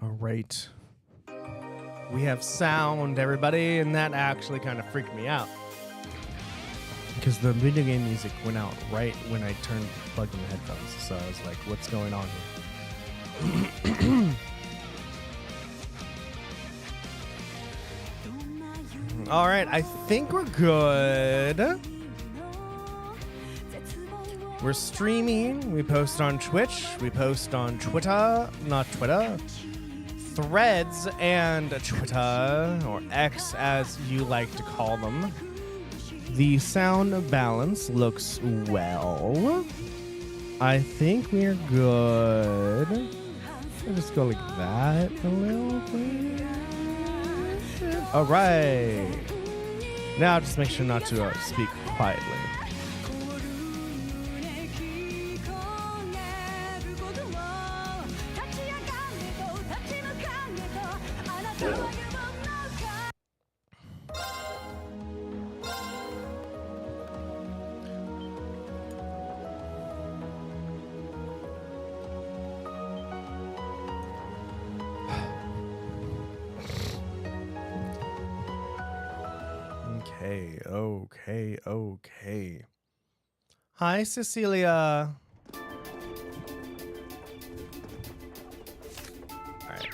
All right. We have sound, everybody, and that actually kind of freaked me out. Because the video game music went out right when I plugged in the headphones. So I was like, what's going on here? All right, I think we're good. We're streaming. We post on Twitch. We post on Twitter. Not Twitter. Threads and Twitter, or X as you like to call them. The sound balance looks well. I think we're good. I'll just go like that a little bit. All right. Now just make sure not to speak quietly. Okay. Hi, Cecilia. All right.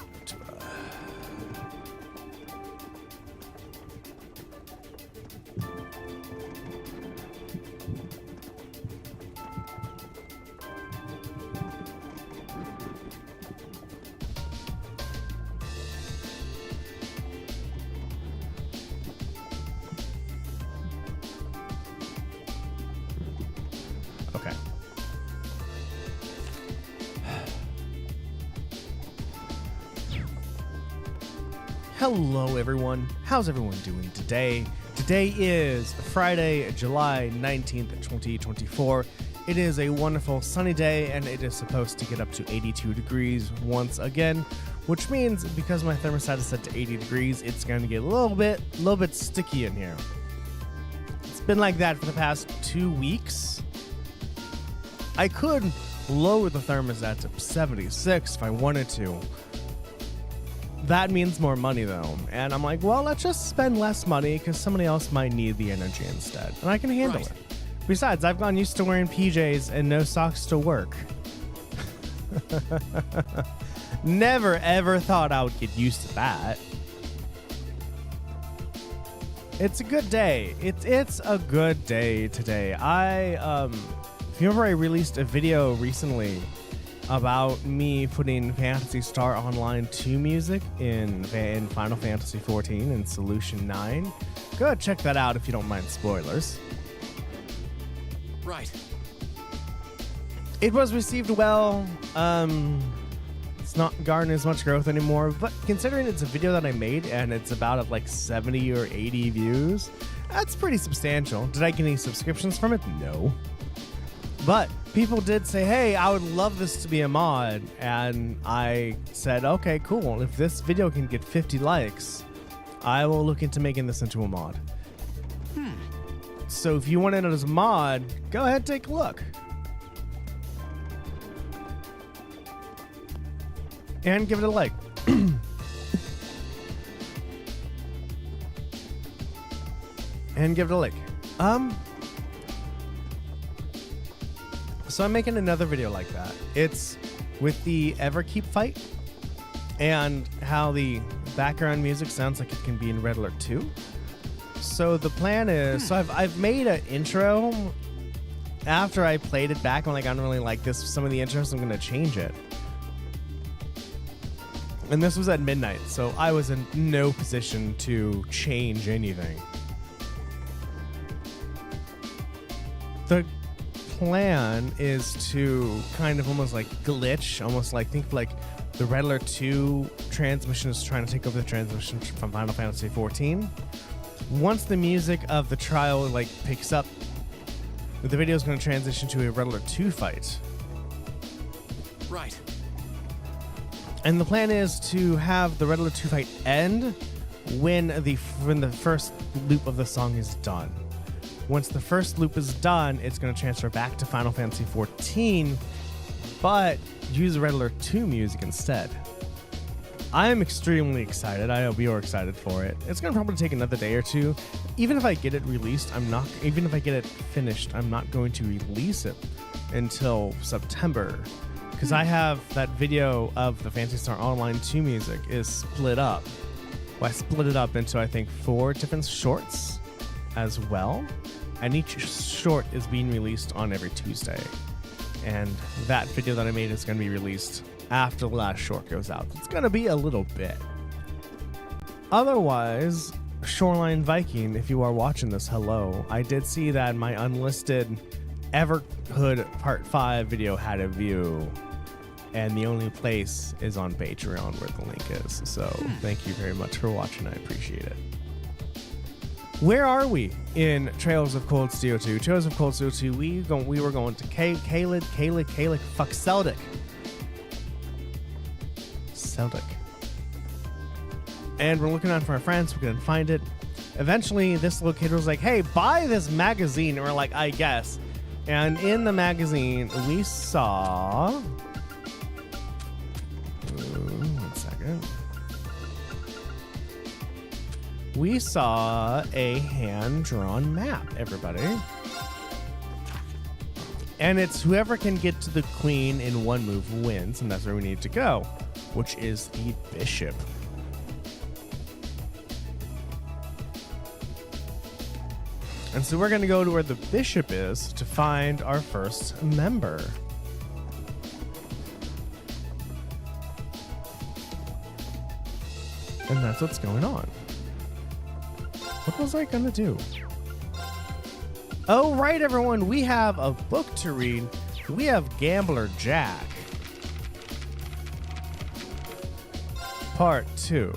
Hello everyone, how's everyone doing today? Today is Friday, July 19th, 2024. It is a wonderful sunny day and it is supposed to get up to 82 degrees once again, which means because my thermostat is set to 80 degrees, it's going to get a little bit sticky in here. It's been like that for the past 2 weeks. I could lower the thermostat to 76 if I wanted to. That means more money though. And I'm like, well, let's just spend less money because somebody else might need the energy instead. And I can handle it. Besides, I've gotten used to wearing PJs and no socks to work. Never ever thought I would get used to that. It's a good day. It's a good day today. If you remember, I released a video recently about me putting Phantasy Star Online 2 music in Final Fantasy 14 and Solution 9. Go ahead, check that out if you don't mind spoilers. Right. It was received well. It's not garnering as much growth anymore, but considering it's a video that I made and it's about at like 70 or 80 views, that's pretty substantial. Did I get any subscriptions from it? No. But people did say, hey, I would love this to be a mod. And I said, okay, cool. If this video can get 50 likes, I will look into making this into a mod. So if you want it as a mod, go ahead and take a look. And give it a like. And give it a like. So I'm making another video like that. It's with the Everkeep fight and how the background music sounds like it can be in Red Alert 2. So the plan is, so I've made an intro. After I played it back, I'm like, I don't really like this. Some of the intros, I'm gonna change it. And this was at midnight, so I was in no position to change anything. The plan is to kind of almost like glitch, almost like think of like the Red Alert 2 transmission is trying to take over the transmission from Final Fantasy 14. Once the music of the trial like picks up, the video is going to transition to a Red Alert 2 fight. Right. And the plan is to have the Red Alert 2 fight end when the first loop of the song is done. Once the first loop is done, it's going to transfer back to Final Fantasy 14, but use Red Alert 2 music instead. I am extremely excited. I hope you're excited for it. It's going to probably take another day or two. Even if I get it released, even if I get it finished, I'm not going to release it until September. Because I have that video of the Phantasy Star Online 2 music is split up. Well, I split it up into, I think, 4 different shorts as well. And each short is being released on every Tuesday. And that video that I made is going to be released after the last short goes out. It's going to be a little bit. Otherwise, Shoreline Viking, if you are watching this, hello. I did see that my unlisted Everhood Part 5 video had a view. And the only place is on Patreon where the link is. So thank you very much for watching. I appreciate it. Where are we in Trails of Cold Steel 2? Trails of Cold Steel 2, we were going to Celdic. Celdic. And we're looking around for our friends. We couldn't find it. Eventually, this locator was like, hey, buy this magazine. And we're like, I guess. And in the magazine, we saw... one second. We saw a hand-drawn map, everybody. And it's whoever can get to the queen in one move wins, and that's where we need to go, which is the bishop. And so we're going to go to where the bishop is to find our first member. And that's what's going on. What was I gonna do? Oh, right, everyone. We have a book to read. We have Gambler Jack. Part 2.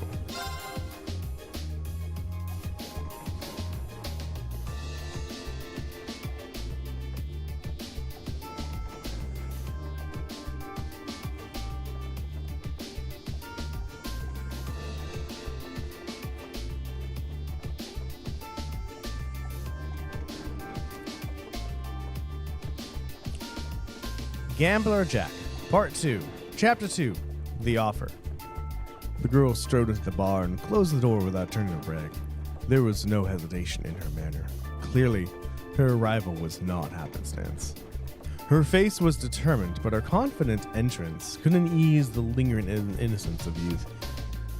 Gambler Jack, Part 2, Chapter 2, The Offer. The girl strode into the bar and closed the door without turning a rag. There was no hesitation in her manner. Clearly, her arrival was not happenstance. Her face was determined, but her confident entrance couldn't ease the lingering innocence of youth.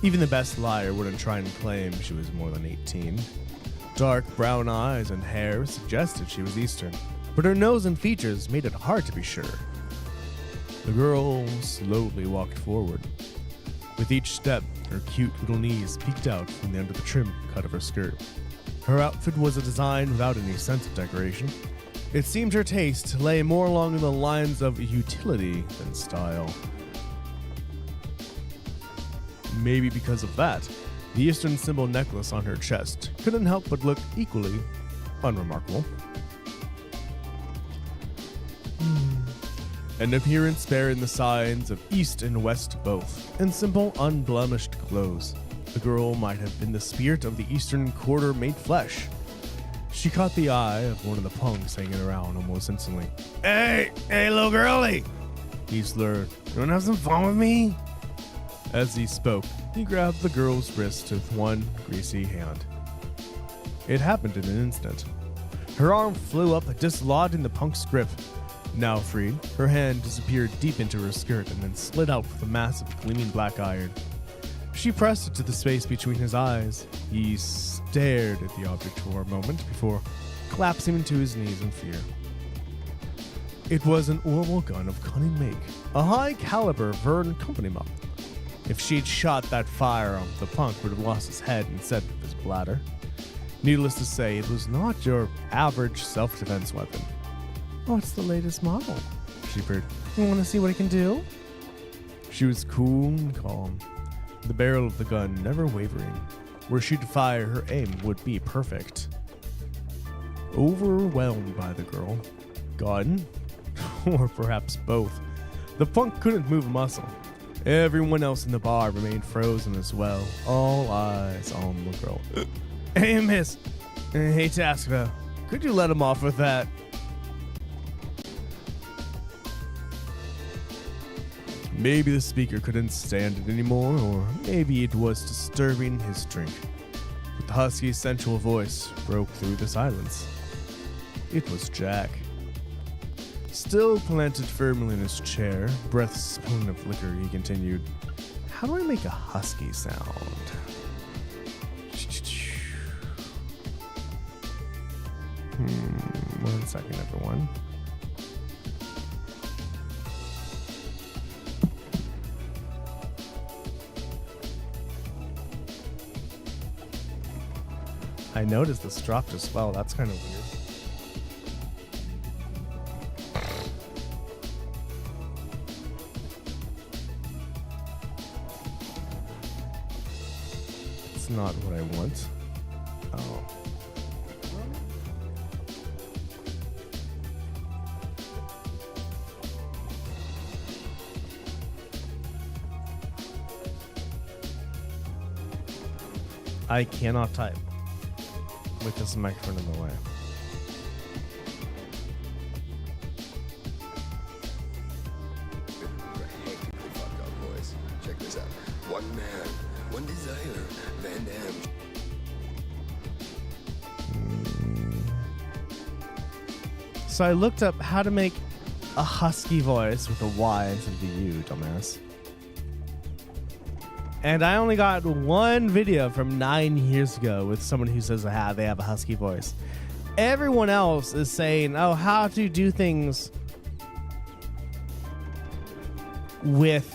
Even the best liar wouldn't try and claim she was more than 18. Dark brown eyes and hair suggested she was Eastern, but her nose and features made it hard to be sure. The girl slowly walked forward. With each step, her cute little knees peeked out from under the trim cut of her skirt. Her outfit was a design without any sense of decoration. It seemed her taste lay more along the lines of utility than style. Maybe because of that, the Eastern symbol necklace on her chest couldn't help but look equally unremarkable. An appearance bearing the signs of East and West both, and simple, unblemished clothes. The girl might have been the spirit of the Eastern quarter made flesh. She caught the eye of one of the punks hanging around almost instantly. Hey, little girlie, he slurred. You wanna have some fun with me? As he spoke, he grabbed the girl's wrist with one greasy hand. It happened in an instant. Her arm flew up, dislodging the punk's grip. Now freed, her hand disappeared deep into her skirt and then slid out with a massive gleaming black iron. She pressed it to the space between his eyes. He stared at the object for a moment before collapsing into his knees in fear. It was an Orwell gun of cunning make, a high-caliber Vern Company model. If she'd shot that firearm, the punk would have lost his head instead of his bladder. Needless to say, it was not your average self-defense weapon. What's the latest model? She purred. You want to see what it can do? She was cool and calm, the barrel of the gun never wavering. Were she to fire, her aim would be perfect. Overwhelmed by the girl, gun, or perhaps both, the punk couldn't move a muscle. Everyone else in the bar remained frozen as well, all eyes on the girl. Hey, miss, I hate to ask about, could you let him off with that? Maybe the speaker couldn't stand it anymore, or maybe it was disturbing his drink. But the husky, sensual voice broke through the silence. It was Jack. Still planted firmly in his chair, breath spilling of liquor, he continued, How do I make a husky sound? One second, everyone. I noticed this dropped as well. That's kind of weird. It's not what I want. Oh. I cannot type with this microphone in the way. Fuck up, boys. Check this out. One man, one desire, Van Damme. So I looked up how to make a husky voice with a Y instead of a U, dumbass. And I only got one video from 9 years ago with someone who says they have a husky voice. Everyone else is saying, oh, how to do things with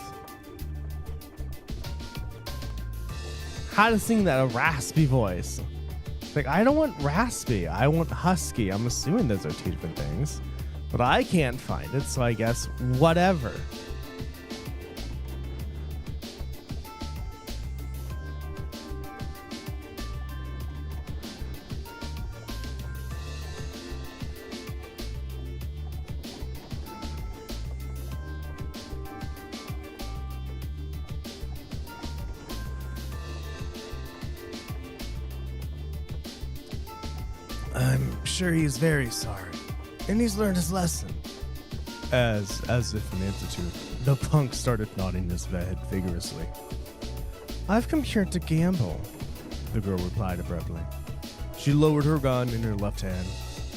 how to sing that a raspy voice. Like, I don't want raspy, I want husky. I'm assuming those are two different things, but I can't find it, so I guess whatever. I'm sure he's very sorry, and he's learned his lesson. As if in answer to, the punk started nodding his head vigorously. I've come here to gamble, the girl replied abruptly. She lowered her gun in her left hand.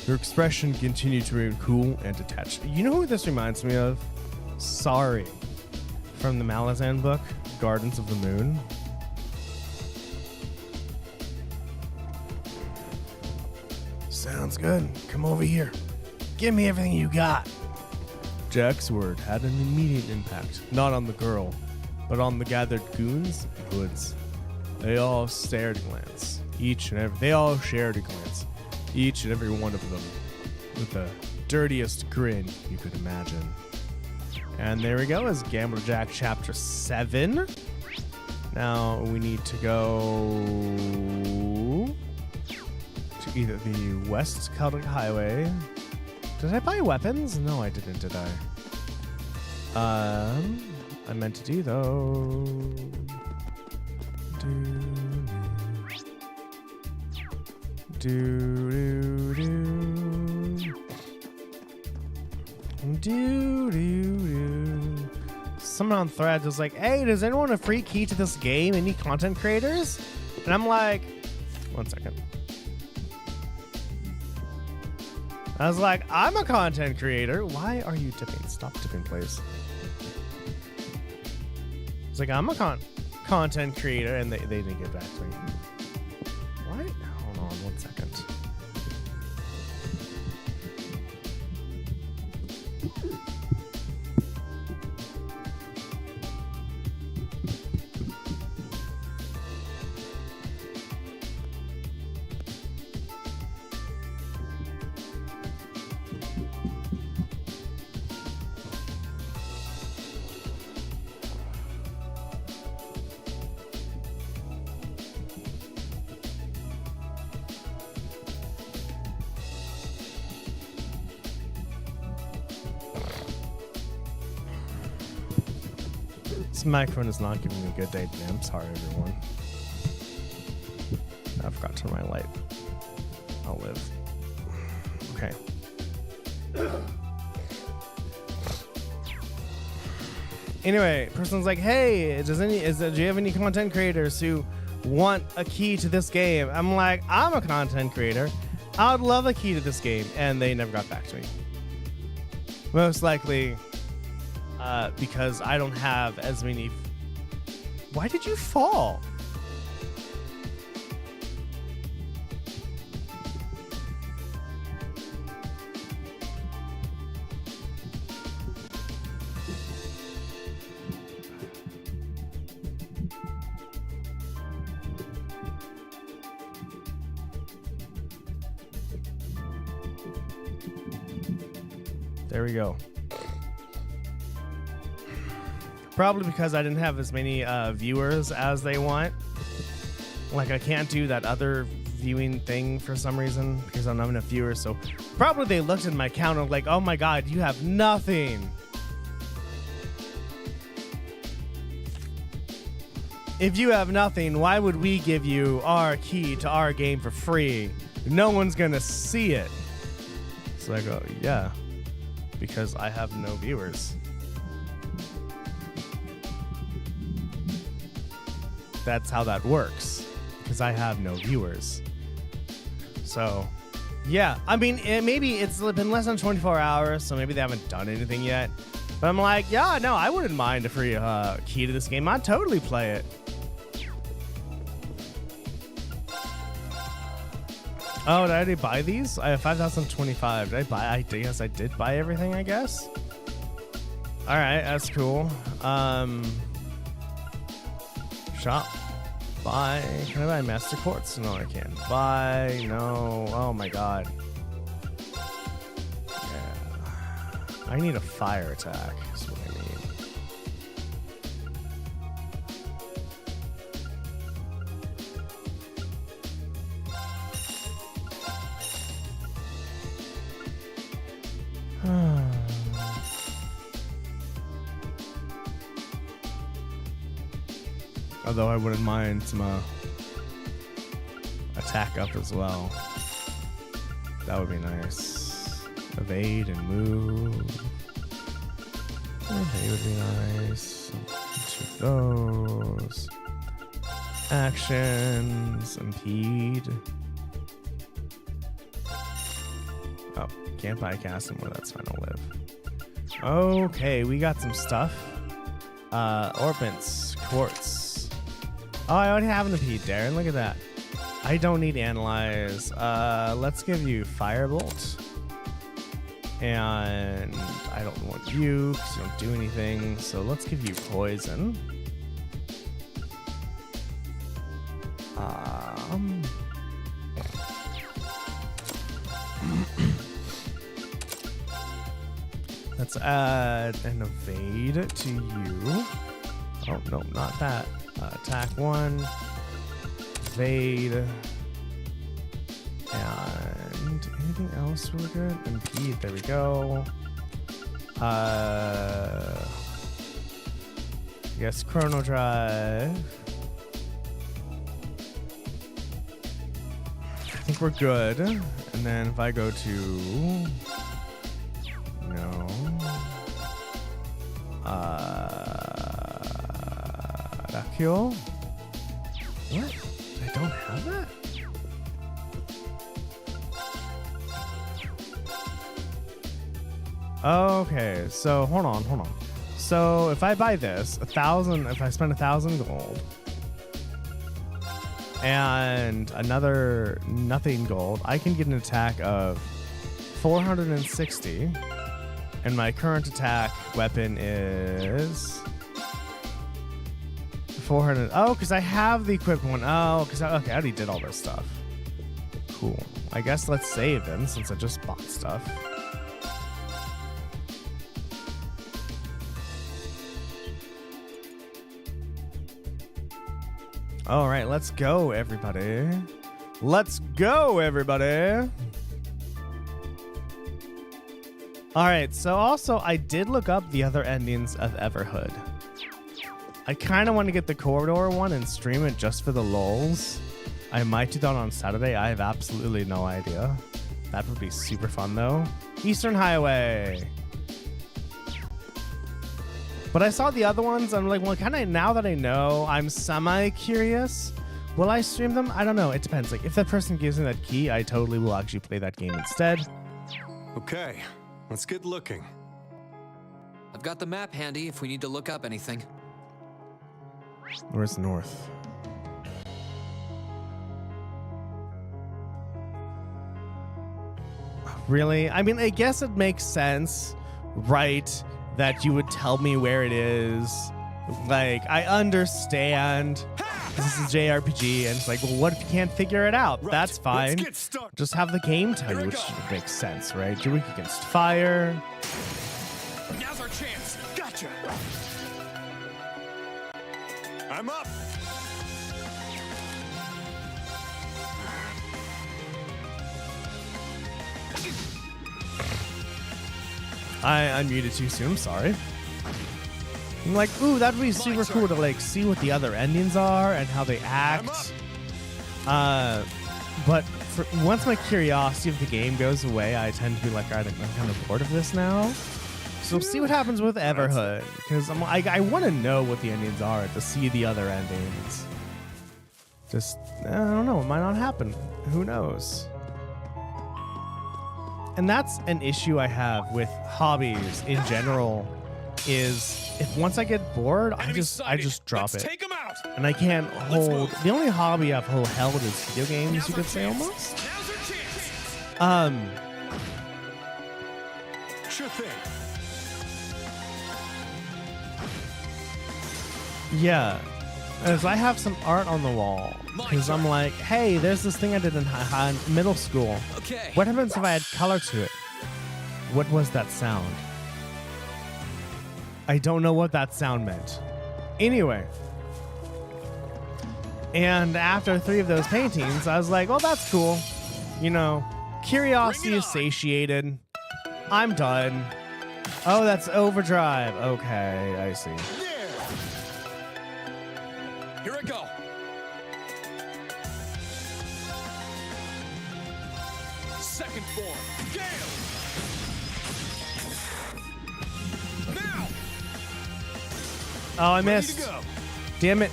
Her expression continued to remain cool and detached. You know who this reminds me of? Sorry. From the Malazan book, Gardens of the Moon. Sounds good. Come over here. Give me everything you got. Jack's word had an immediate impact, not on the girl, but on the gathered goons and hoods. They all stared a glance, they all shared a glance, each and every one of them, with the dirtiest grin you could imagine. And there we go, as Gambler Jack Chapter 7. Now we need to go to either the West Celdic Highway. Did I buy weapons? No, I didn't, did I? I meant to do though. Someone on Threads was like, hey, does anyone want a free key to this game? Any content creators? And I'm like, 1 second. I was like, I'm a content creator. Why are you tipping? Stop tipping, please. It's like, I'm a content creator, and they didn't get back to me. What? Hold on 1 second. This microphone is not giving me a good day today. I'm sorry, everyone. I forgot to turn my light. I'll live. Okay. Anyway, person's like, hey, do you have any content creators who want a key to this game? I'm like, I'm a content creator. I would love a key to this game. And they never got back to me. Most likely because I don't have as many. Why did you fall? There we go. Probably because I didn't have as many viewers as they want. Like, I can't do that other viewing thing for some reason because I don't have enough viewers. So probably they looked at my account and like, oh my god, you have nothing. If you have nothing, why would we give you our key to our game for free? No one's gonna see it. So I go, yeah, because I have no viewers. That's how that works, because I have no viewers. So, yeah, I mean, maybe it's been less than 24 hours, so maybe they haven't done anything yet. But I'm like, yeah, no, I wouldn't mind a free key to this game. I'd totally play it. Oh, did I already buy these? I have 5,025. Did I buy? I guess I did buy everything, I guess. All right, that's cool. Shop. Buy. Can I buy Master Quartz? No, I can't. Buy. No. Oh my god. Yeah. I need a fire attack. That's what I need. Although I wouldn't mind some attack up as well. That would be nice. Evade and move. Rally would be nice. Each of those. Actions. Impede. Oh, can't bycast him where that's fine to live. Okay, we got some stuff. Orbits. Quartz. Oh, I already have an impede, Darren. Look at that. I don't need analyze. Let's give you firebolt. And I don't want you because you don't do anything. So let's give you poison. Let's add an evade to you. Oh, no, not that. Attack 1. Evade. And anything else really good? Impede, there we go. Yes, Chrono Drive. I think we're good. And then if I go to... No. Rakyo? What? I don't have that? Okay, so hold on. So if I buy this, 1,000, if I spend 1,000 gold and another nothing gold, I can get an attack of 460, and my current attack weapon is 400. Oh, because I have the equipped one. Oh, because okay, I already did all this stuff. Cool. I guess let's save then, since I just bought stuff. All right, let's go, everybody. Let's go, everybody. All right, so also I did look up the other endings of Everhood. I kind of want to get the corridor one and stream it just for the lulz. I might do that on Saturday. I have absolutely no idea. That would be super fun, though. Eastern Highway. But I saw the other ones. I'm like, well, kind of now that I know, I'm semi-curious. Will I stream them? I don't know. It depends. Like, if that person gives me that key, I totally will actually play that game instead. Okay, let's get looking. I've got the map handy if we need to look up anything. Where's north? Really? I mean, I guess it makes sense, right? That you would tell me where it is. Like, I understand this is a JRPG, and it's like, well, what if you can't figure it out? Right. That's fine. Just have the game tell you, which makes sense, right? You're weak against fire. Now's our chance. Gotcha. I'm up. I unmuted too soon, sorry. I'm like, ooh, that'd be super cool to like see what the other endings are and how they act. But once my curiosity of the game goes away, I tend to be like, all right, I'm kind of bored of this now. So see what happens with Everhood, because I want to know what the endings are to see the other endings. Just, I don't know, it might not happen. Who knows? And that's an issue I have with hobbies in general, is if once I get bored, I just drop it. Take 'em out. And I can't hold. The only hobby I've held is video games, you could say, almost. Now's our chance. Sure thing. Yeah. As I have some art on the wall, because I'm like, hey, there's this thing I did in middle school. Okay. What happens if I add color to it? What was that sound? I don't know what that sound meant. Anyway. And after 3 of those paintings, I was like, well, that's cool. You know, curiosity is satiated. I'm done. Oh, that's overdrive. Okay, I see. Here I go. Second form. Gale. Now. Oh, I Ready to missed. go. Damn it.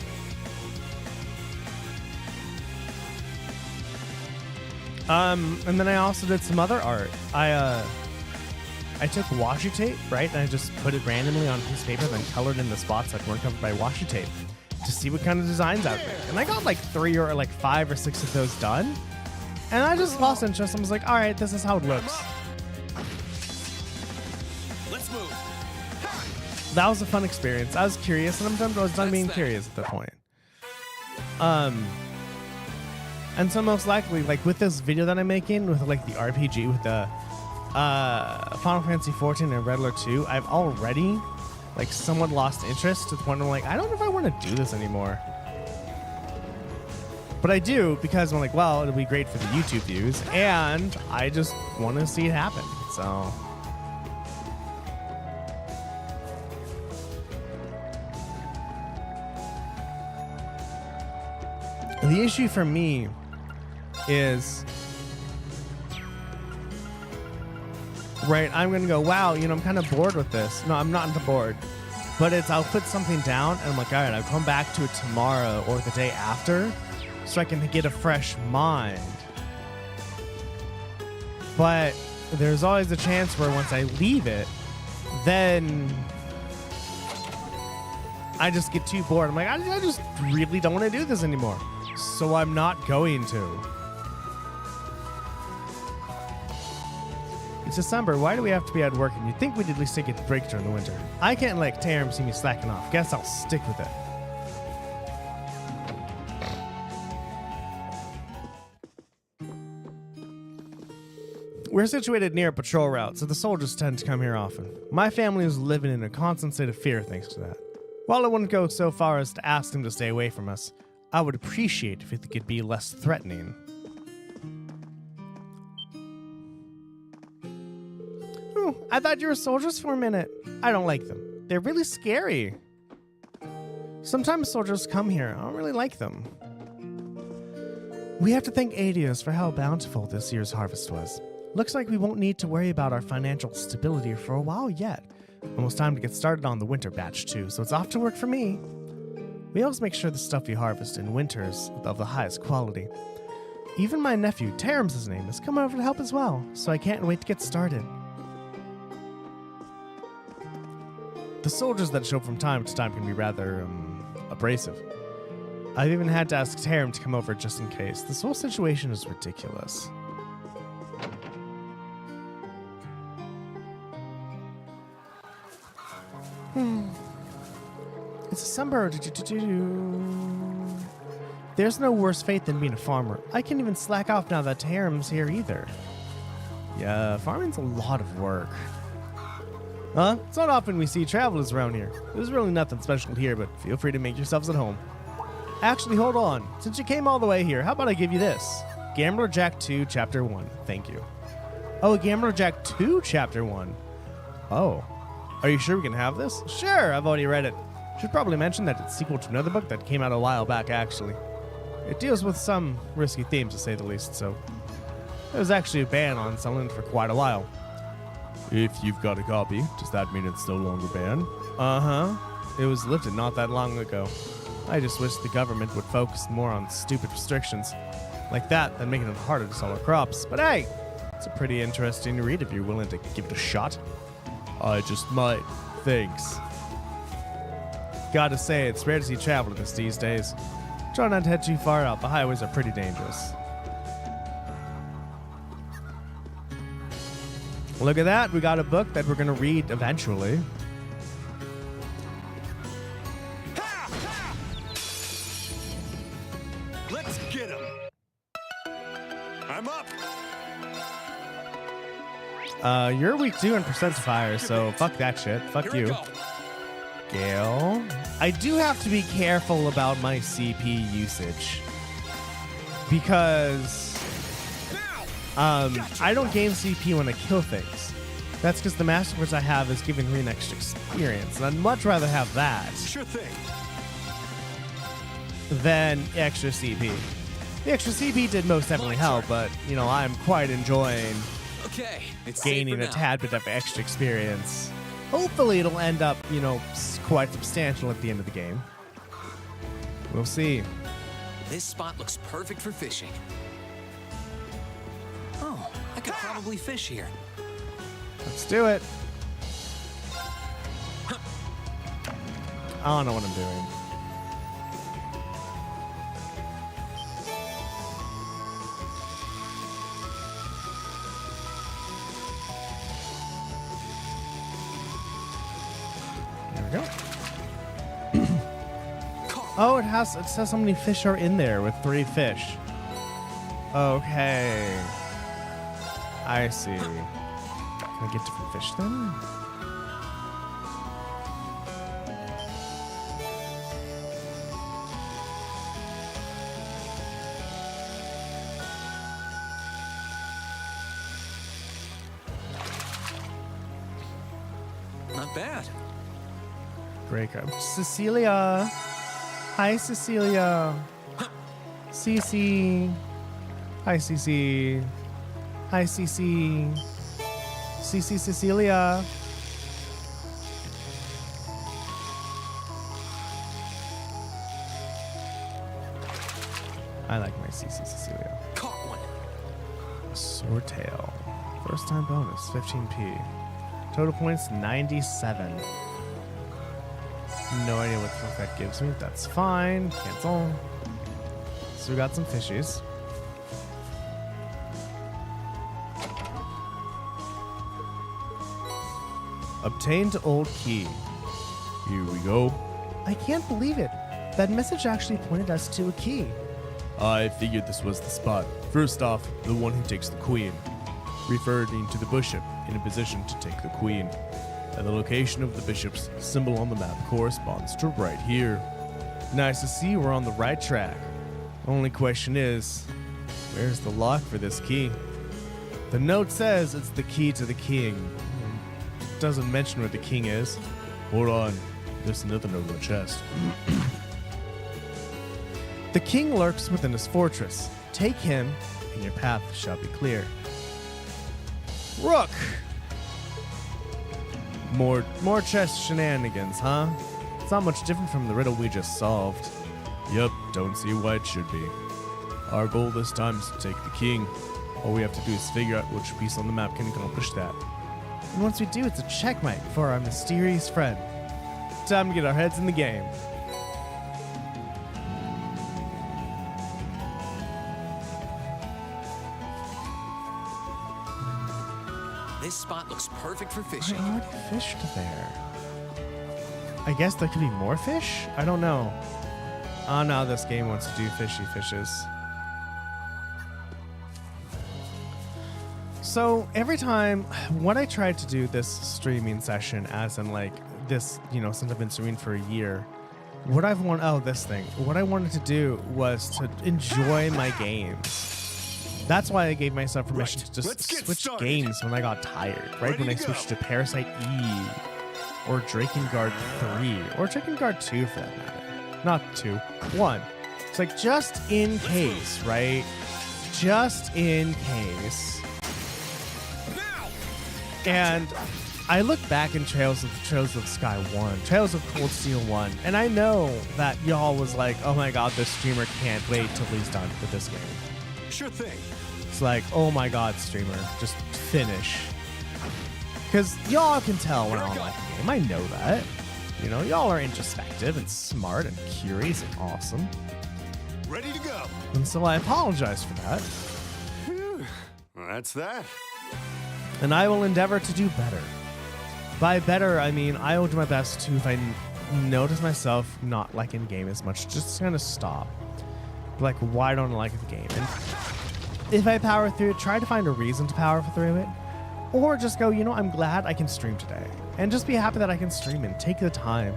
And then I also did some other art. I took washi tape, right? And I just put it randomly on a piece of paper, then colored in the spots that weren't covered by washi tape to see what kind of designs I would make. And I got like 3 or like 5 or 6 of those done. And I just lost interest. I was like, all right, this is how it looks. Let's move. That was a fun experience. I was curious, and I was done being curious at that point. And so most likely, like with this video that I'm making, with like the RPG, with the Final Fantasy 14 and Red Alert 2, I've already like somewhat lost interest to the point where I'm like, I don't know if I want to do this anymore. But I do, because I'm like, well, it'll be great for the YouTube views, and I just want to see it happen. So the issue for me is, right, I'm going to go, wow, I'm kind of bored with this. No, I'm not bored. But I'll put something down, and I'm like, all right, I'll come back to it tomorrow or the day after so I can get a fresh mind. But there's always a chance where once I leave it, then I just get too bored. I'm like, I just really don't want to do this anymore. So I'm not going to. It's December. Why do we have to be at work? And you'd think we'd at least take a break during the winter. I can't let Tarum see me slacking off. Guess I'll stick with it. We're situated near a patrol route, so the soldiers tend to come here often. My family is living in a constant state of fear thanks to that. While I wouldn't go so far as to ask them to stay away from us, I would appreciate if it could be less threatening. Oh, I thought you were soldiers for a minute. I don't like them. They're really scary. Sometimes soldiers come here. I don't really like them. We have to thank Adios for how bountiful this year's harvest was. Looks like we won't need to worry about our financial stability for a while yet. Almost time to get started on the winter batch too, so it's off to work for me. We always make sure the stuff we harvest in winter is of the highest quality. Even my nephew, Tarum's his name, has come over to help as well, so I can't wait to get started. The soldiers that show up from time to time can be rather, abrasive. I've even had to ask Tarum to come over just in case. This whole situation is ridiculous. It's December. There's no worse fate than being a farmer. I can't even slack off now that Tarum's here either. Yeah, farming's a lot of work. Huh? It's not often we see travelers around here. There's really nothing special here, but feel free to make yourselves at home. Actually, hold on. Since you came all the way here, how about I give you this? Gambler Jack 2, Chapter 1. Thank you. Oh, Gambler Jack 2, Chapter 1. Oh. Are you sure we can have this? Sure, I've already read it. Should probably mention that it's sequel to another book that came out a while back, actually. It deals with some risky themes, to say the least, so there was actually a ban on selling it for quite a while. If you've got a copy, does that mean it's no longer banned? Uh-huh. It was lifted not that long ago. I just wish the government would focus more on stupid restrictions like that than making it harder to sell our crops. But hey, it's a pretty interesting read if you're willing to give it a shot. I just might. Thanks. Gotta say, it's rare to see travelers these days. Try not to head too far out. The highways are pretty dangerous. Look at that. We got a book that we're going to read eventually. Let's get him. I'm up. You're week 2 in Percentifier, so fuck that shit. Fuck Here we you. go. Gale. I do have to be careful about my CP usage. Because I don't gain CP when I kill things. That's because the Master Force I have is giving me an extra experience, and I'd much rather have that Sure thing. than extra CP. The extra CP did most definitely help, but, I'm quite enjoying Okay, it's gaining safe a for now. tad bit of extra experience. Hopefully it'll end up, quite substantial at the end of the game. We'll see. This spot looks perfect for fishing. Oh, I could probably fish here. Let's do it. I don't know what I'm doing. There we go. Oh, it says how many fish are in there with 3 fish. Okay. I see. Can I get different fish then? Not bad. Break up. Cecilia. Hi, Cecilia. Cece. Hi, Cece. Hi, Cece. Cece Cecilia. I like my Cece Cecilia. Caught one. Swordtail. First time bonus, 15p. Total points, 97. No idea what the fuck that gives me. That's fine. Cancel. So we got some fishies. Obtained old key. Here we go. I can't believe it. That message actually pointed us to a key. I figured this was the spot. First off, the one who takes the queen, referring to the bishop in a position to take the queen. And the location of the bishop's symbol on the map corresponds to right here. Nice to see we're on the right track. Only question is, where's the lock for this key? The note says it's the key to the king. It doesn't mention where the king is. Hold on, there's another note in the chest. The king lurks within his fortress. Take him, and your path shall be clear. Rook! More chess shenanigans, huh? It's not much different from the riddle we just solved. Yep, don't see why it should be. Our goal this time is to take the king. All we have to do is figure out which piece on the map can accomplish that. And once we do, it's a checkmate for our mysterious friend. Time to get our heads in the game. This spot looks perfect for I fishing. already fished there. I guess there could be more fish? I don't know. Oh no, this game wants to do fishy fishes. So every time, when I tried to do this streaming session, as in like this, since I've been streaming for a year, what I wanted to do was to enjoy my games. That's why I gave myself permission to just switch games when I got tired, right? When I switched to Parasite Eve, or Drakengard 3, or Drakengard 2 for that matter. Not 2, 1. It's like just in case, right? Just in case. And I look back in Trails of Sky 1, Trails of Cold Steel 1, and I know that y'all was like, oh my god, this streamer can't wait till he's done with this game. Sure thing. It's like, oh my god, streamer, just finish. Because y'all can tell when I don't like the game. I know that. Y'all are introspective and smart and curious and awesome. Ready to go. And so I apologize for that. Phew. Well, that's that. And I will endeavor to do better. By better, I mean I will do my best to, if I notice myself not liking the game as much, just kind of stop. Like, why don't I like the game? And if I power through it, try to find a reason to power through it. Or just go, I'm glad I can stream today. And just be happy that I can stream and take the time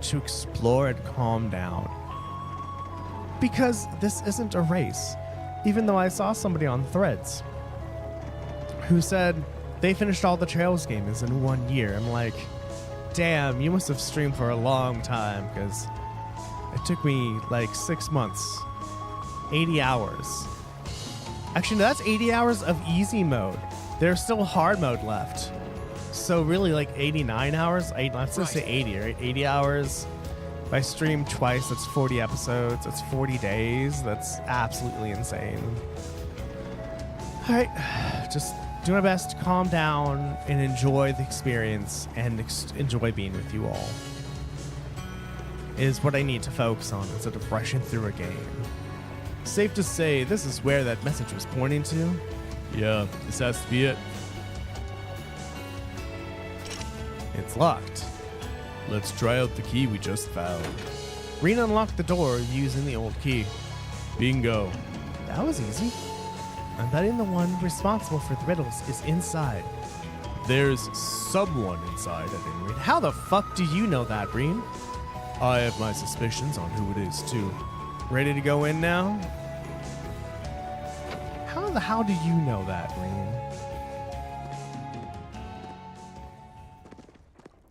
to explore and calm down. Because this isn't a race. Even though I saw somebody on Threads who said they finished all the Trails games in 1 year. I'm like, damn, you must have streamed for a long time, because it took me like 6 months. 80 hours. Actually, no, that's 80 hours of easy mode. There's still hard mode left. So really like 89 hours? Let's just say Right. 80, right? 80 hours. If I stream twice, that's 40 episodes. That's 40 days. That's absolutely insane. All right, just do my best to calm down and enjoy the experience and enjoy being with you all. Is what I need to focus on instead of rushing through a game. Safe to say, this is where that message was pointing to. Yeah, this has to be it. It's locked. Let's try out the key we just found. Reen unlocked the door using the old key. Bingo. That was easy. I'm betting the one responsible for the riddles is inside. There's someone inside at any rate. How the fuck do you know that, Reen? I have my suspicions on who it is, too. Ready to go in now? How the hell do you know that, Reen?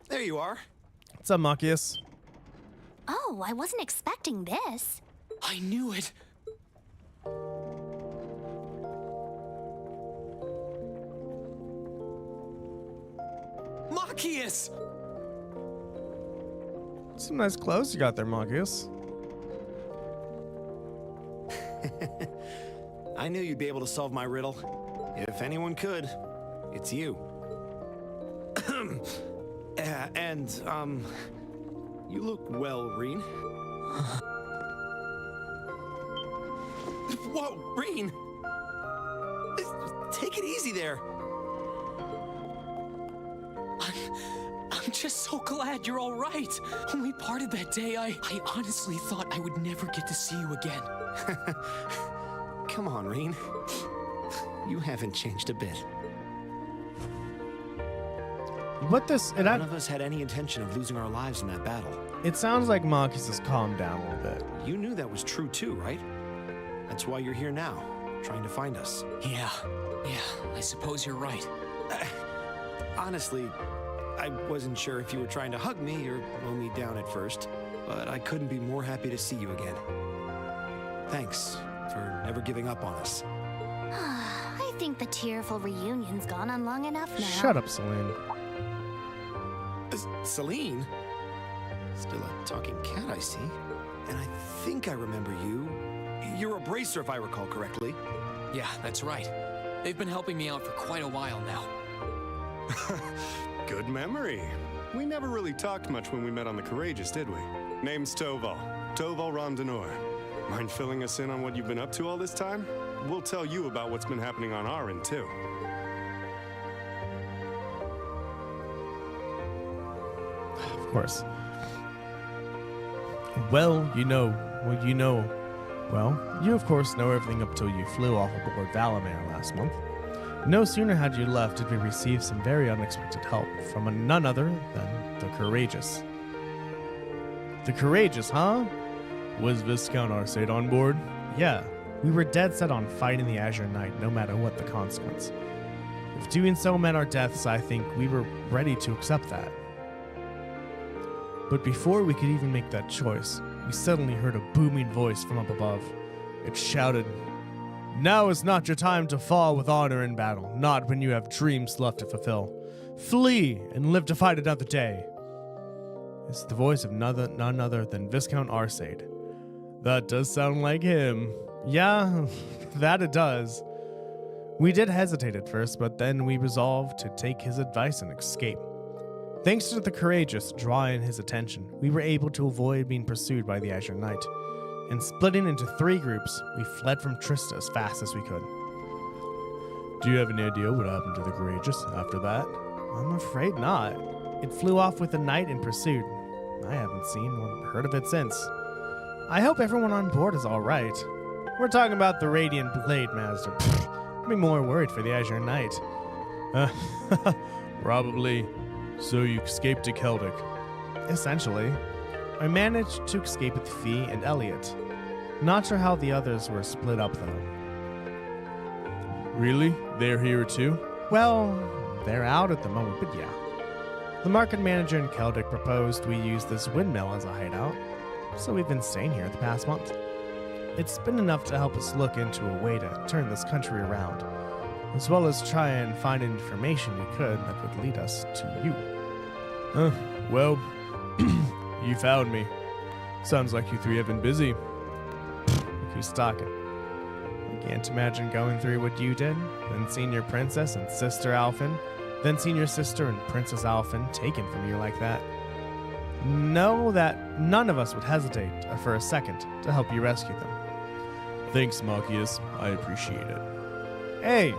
There you are. What's up, Machias? Oh, I wasn't expecting this. I knew it. Machias! Some nice clothes you got there, Machias. I knew you'd be able to solve my riddle. If anyone could, it's you. You look well, Reen. Whoa, Reen! Take it easy there. I'm just so glad you're all right. When we parted that day, I honestly thought I would never get to see you again. Come on, Reen. You haven't changed a bit. What this? None of us had any intention of losing our lives in that battle. It sounds like Machias has calmed down a little bit. You knew that was true too, right? That's why you're here now, trying to find us. Yeah, I suppose you're right. Honestly, I wasn't sure if you were trying to hug me or blow me down at first, but I couldn't be more happy to see you again. Thanks for never giving up on us. I think the tearful reunion's gone on long enough now. Shut up, Celine. Celine? Still a talking cat, I see. And I think I remember you. You're a bracer, if I recall correctly. Yeah, that's right. They've been helping me out for quite a while now. Good memory. We never really talked much when we met on the Courageous, did we? Name's Toval. Toval Rondenor. Mind filling us in on what you've been up to all this time? We'll tell you about what's been happening on our end, too. Of course. Well, you of course know everything up till you flew off aboard Valamare last month. No sooner had you left did we receive some very unexpected help from none other than the Courageous. The Courageous, huh? Was Viscount Arcade on board? Yeah, we were dead set on fighting the Azure Knight no matter what the consequence. If doing so meant our deaths, I think we were ready to accept that. But before we could even make that choice, we suddenly heard a booming voice from up above. It shouted, "Now is not your time to fall with honor in battle, not when you have dreams left to fulfill. Flee and live to fight another day." It's the voice of none other than Viscount Arcade. That does sound like him. Yeah, that it does. We did hesitate at first, but then we resolved to take his advice and escape. Thanks to the Courageous drawing his attention, we were able to avoid being pursued by the Azure Knight, and splitting into 3 groups, we fled from Trista as fast as we could. Do you have any idea what happened to the Courageous after that? I'm afraid not. It flew off with the Knight in pursuit. I haven't seen or heard of it since. I hope everyone on board is alright. We're talking about the Radiant Blade Master. I'd be more worried for the Azure Knight. Probably. So you escaped to Celdic? Essentially. I managed to escape with Fee and Elliot. Not sure how the others were split up, though. Really? They're here too? Well, they're out at the moment, but yeah. The market manager in Celdic proposed we use this windmill as a hideout, so we've been staying here the past month. It's been enough to help us look into a way to turn this country around. as well as try and find information we could that would lead us to you. Well, you found me. Sounds like you three have been busy. Look who's talking. I can't imagine going through what you did, then seeing your princess and sister Alphen, then seeing your sister and Princess Alphen taken from you like that. Know that none of us would hesitate for a second to help you rescue them. Thanks, Marcus. I appreciate it. Hey,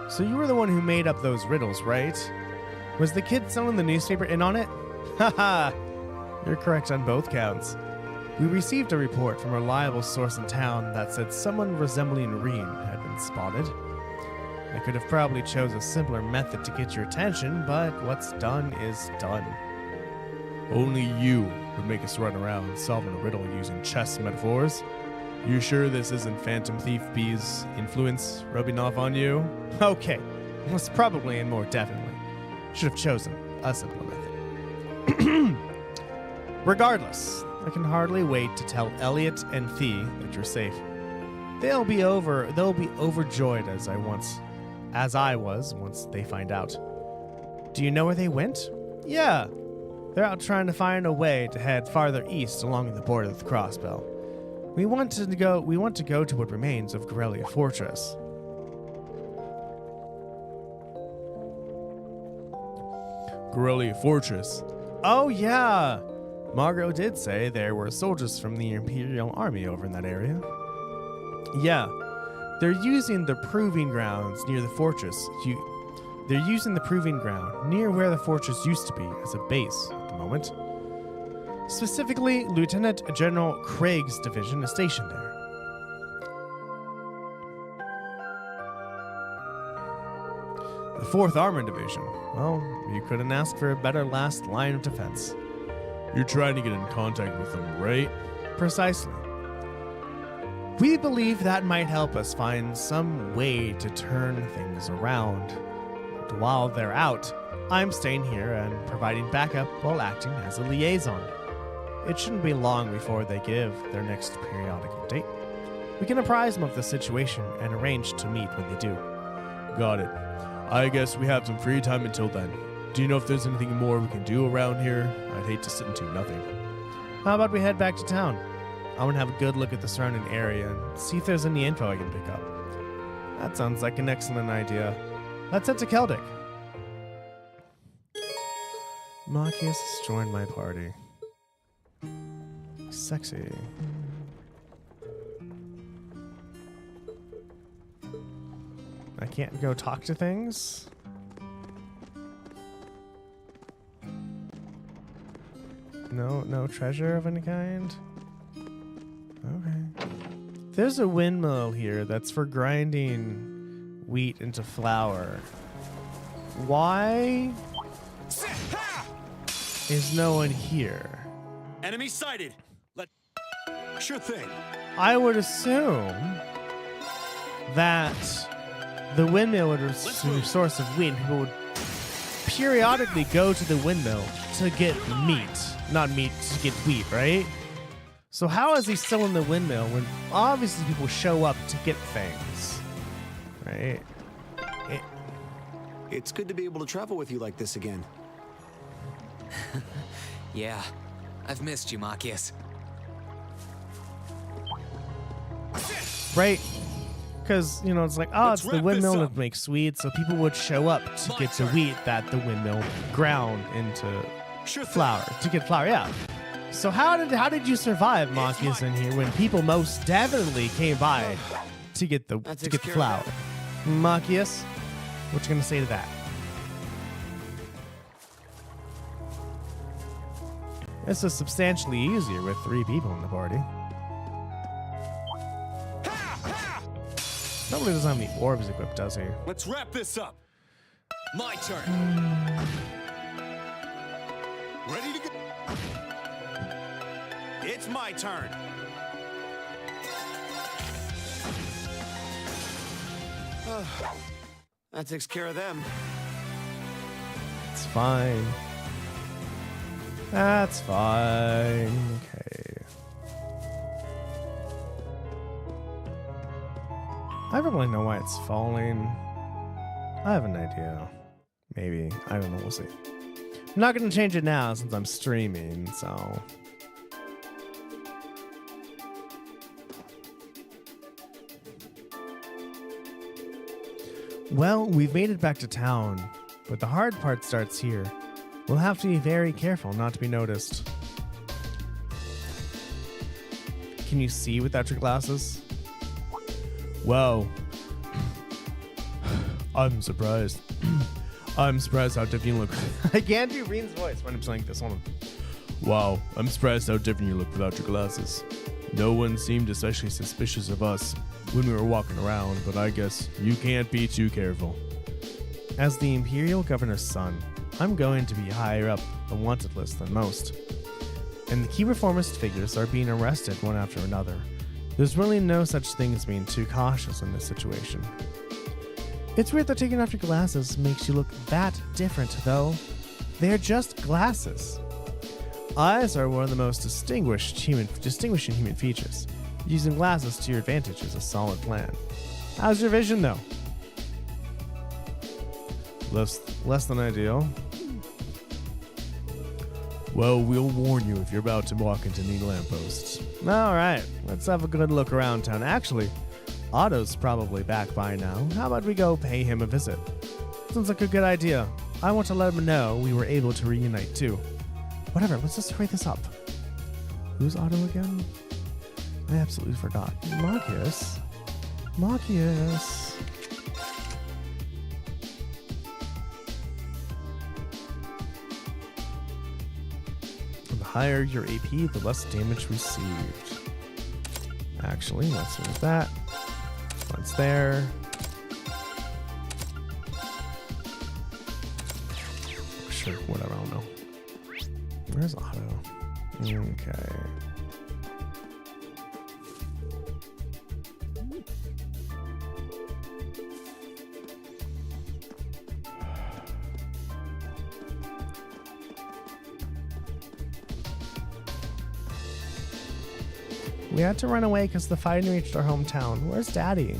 so you were the one who made up those riddles, right? Was the kid selling the newspaper in on it? Haha, you're correct on both counts. We received a report from a reliable source in town that said someone resembling Reen had been spotted. I could have probably chose a simpler method to get your attention, but what's done is done. Only you would make us run around solving a riddle using chess metaphors. You sure this isn't Phantom Thief B's influence rubbing off on you? Okay, was probably and more definitely. Should have chosen a simpler method. Regardless, I can hardly wait to tell Elliot and Thee that you're safe. They'll be overjoyed as I was once they find out. Do you know where they went? Yeah, they're out trying to find a way to head farther east along the border of the Crossbell. We want to go to what remains of Corellia Fortress. Corellia Fortress. Oh yeah, Margot did say there were soldiers from the Imperial Army over in that area. Yeah, they're using the proving grounds near the fortress. They're using the proving ground near where the fortress used to be as a base at the moment. Specifically, Lieutenant General Craig's division is stationed there. The 4th Armored Division. Well, you couldn't ask for a better last line of defense. You're trying to get in contact with them, right? Precisely. We believe that might help us find some way to turn things around. And while they're out, I'm staying here and providing backup while acting as a liaison. It shouldn't be long before they give their next periodic update. We can apprise them of the situation and arrange to meet when they do. Got it. I guess we have some free time until then. Do you know if there's anything more we can do around here? I'd hate to sit and do nothing. How about we head back to town? I want to have a good look at the surrounding area and see if there's any info I can pick up. That sounds like an excellent idea. Let's head to Celdic. Marcus has joined my party. Sexy. I can't go talk to things? No treasure of any kind? Okay. There's a windmill here that's for grinding wheat into flour. Why is no one here? Enemy sighted. Sure thing. I would assume that the windmill would be a source of wheat, and people would periodically go to the windmill to get meat. Not meat, to get wheat, right? So how is he still in the windmill when obviously people show up to get things? Right? It's good to be able to travel with you like this again. Yeah, I've missed you, Marcus. Right? Because, it's like, Let's it's the wrap windmill this that up. makes wheat, so people would show up to get the wheat that the windmill ground into Sure thing. flour. To get flour, yeah. So how did you survive, Marcus, in here when people most definitely came by to get the flour? Marcus, what you gonna say to that? This is substantially easier with 3 people in the party. Probably doesn't have any orbs equipped, does he? Let's wrap this up. My turn. Ready to go? It's my turn. That takes care of them. It's fine. That's fine. Okay. I don't really know why it's falling. I have an idea. Maybe. I don't know. We'll see. I'm not going to change it now since I'm streaming, so... Well, we've made it back to town, but the hard part starts here. We'll have to be very careful not to be noticed. Can you see without your glasses? Wow. I'm surprised. I'm surprised how different you look. I can't do Reen's voice when I'm saying this. Hold on. Wow, I'm surprised how different you look without your glasses. No one seemed especially suspicious of us when we were walking around, but I guess you can't be too careful. As the Imperial Governor's son, I'm going to be higher up the wanted list than most. And the key reformist figures are being arrested one after another. There's really no such thing as being too cautious in this situation. It's weird that taking off your glasses makes you look that different, though. They're just glasses. Eyes are one of the most distinguishing human features. Using glasses to your advantage is a solid plan. How's your vision, though? Less than ideal. Well, we'll warn you if you're about to walk into any lampposts. All right, let's have a good look around town. Actually, Otto's probably back by now. How about we go pay him a visit? Sounds like a good idea. I want to let him know we were able to reunite too. Whatever, let's just hurry this up. Who's Otto again? I absolutely forgot. Marcus. Marcus. The higher your AP, the less damage received. Actually, let's move that. Once there. Sure, whatever, I don't know. Where's Otto? Okay. We had to run away because the fighting reached our hometown. Where's Daddy?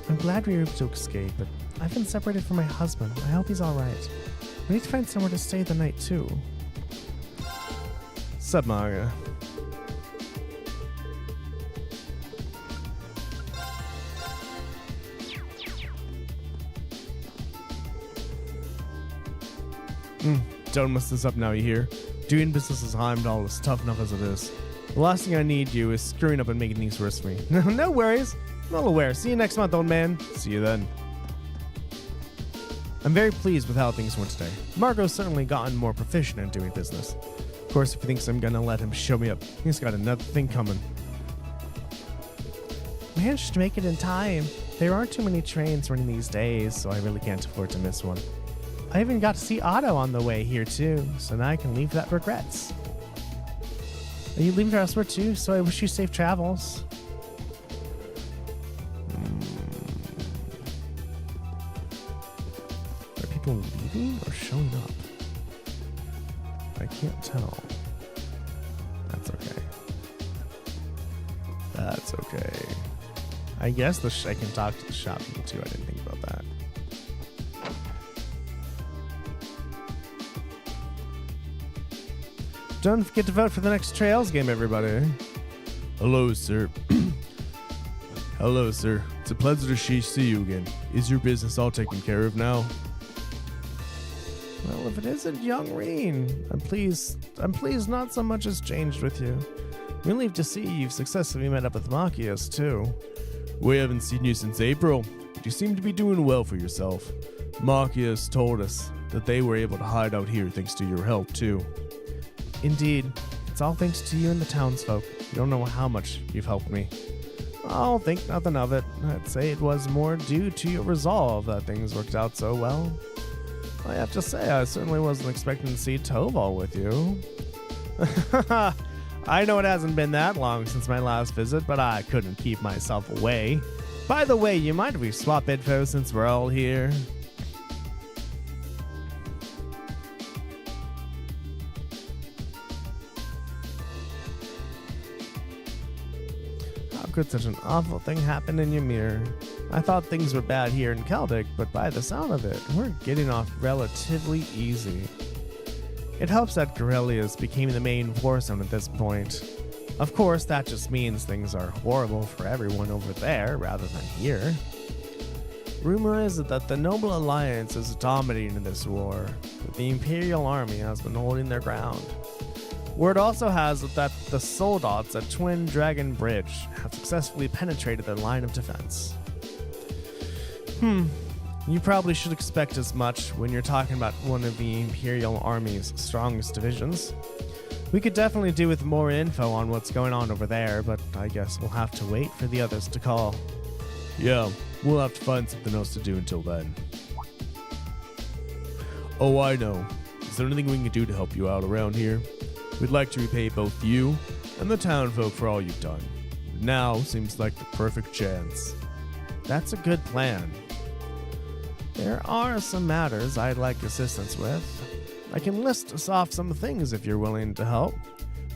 I'm glad we were able to escape, but I've been separated from my husband. I hope he's alright. We need to find somewhere to stay the night, too. Sup, Maga? Don't mess this up now, you hear? Doing business as Heimdall is tough enough as it is. The last thing I need you is screwing up and making things worse for me. No worries. I'm all aware. See you next month, old man. See you then. I'm very pleased with how things went today. Margot's certainly gotten more proficient in doing business. Of course, if he thinks I'm gonna let him show me up, he's got another thing coming. Managed to make it in time. There aren't too many trains running these days, so I really can't afford to miss one. I even got to see Otto on the way here too, so now I can leave without regrets. Are you leaving for elsewhere too? So I wish you safe travels. Are people leaving or showing up? I can't tell. That's okay. That's okay. I guess I can talk to the shop people too. I didn't think about that. Don't forget to vote for the next Trails game, everybody. Hello, sir. Hello, sir. It's a pleasure to see you again. Is your business all taken care of now? Well, if it isn't young Reen, I'm pleased not so much has changed with you. Relieved to see you've successfully met up with Machias, too. We haven't seen you since April, but you seem to be doing well for yourself. Machias told us that they were able to hide out here thanks to your help, too. Indeed. It's all thanks to you and the townsfolk. You don't know how much you've helped me. I'll think nothing of it. I'd say it was more due to your resolve that things worked out so well. I have to say, I certainly wasn't expecting to see Toval with you. I know it hasn't been that long since my last visit, but I couldn't keep myself away. By the way, you mind if we swap info since we're all here? How could such an awful thing happen in Ymir? I thought things were bad here in Celdic, but by the sound of it, we're getting off relatively easy. It helps that guerrillas became the main war zone at this point. Of course, that just means things are horrible for everyone over there rather than here. Rumor is that the Noble Alliance is dominating this war, but the Imperial Army has been holding their ground. Word also has it that the Soldots at Twin Dragon Bridge have successfully penetrated their line of defense. You probably should expect as much when you're talking about one of the Imperial Army's strongest divisions. We could definitely do with more info on what's going on over there, but I guess we'll have to wait for the others to call. Yeah, we'll have to find something else to do until then. Oh, I know. Is there anything we can do to help you out around here? We'd like to repay both you and the townfolk for all you've done. Now seems like the perfect chance. That's a good plan. There are some matters I'd like assistance with. I can list us off some things if you're willing to help.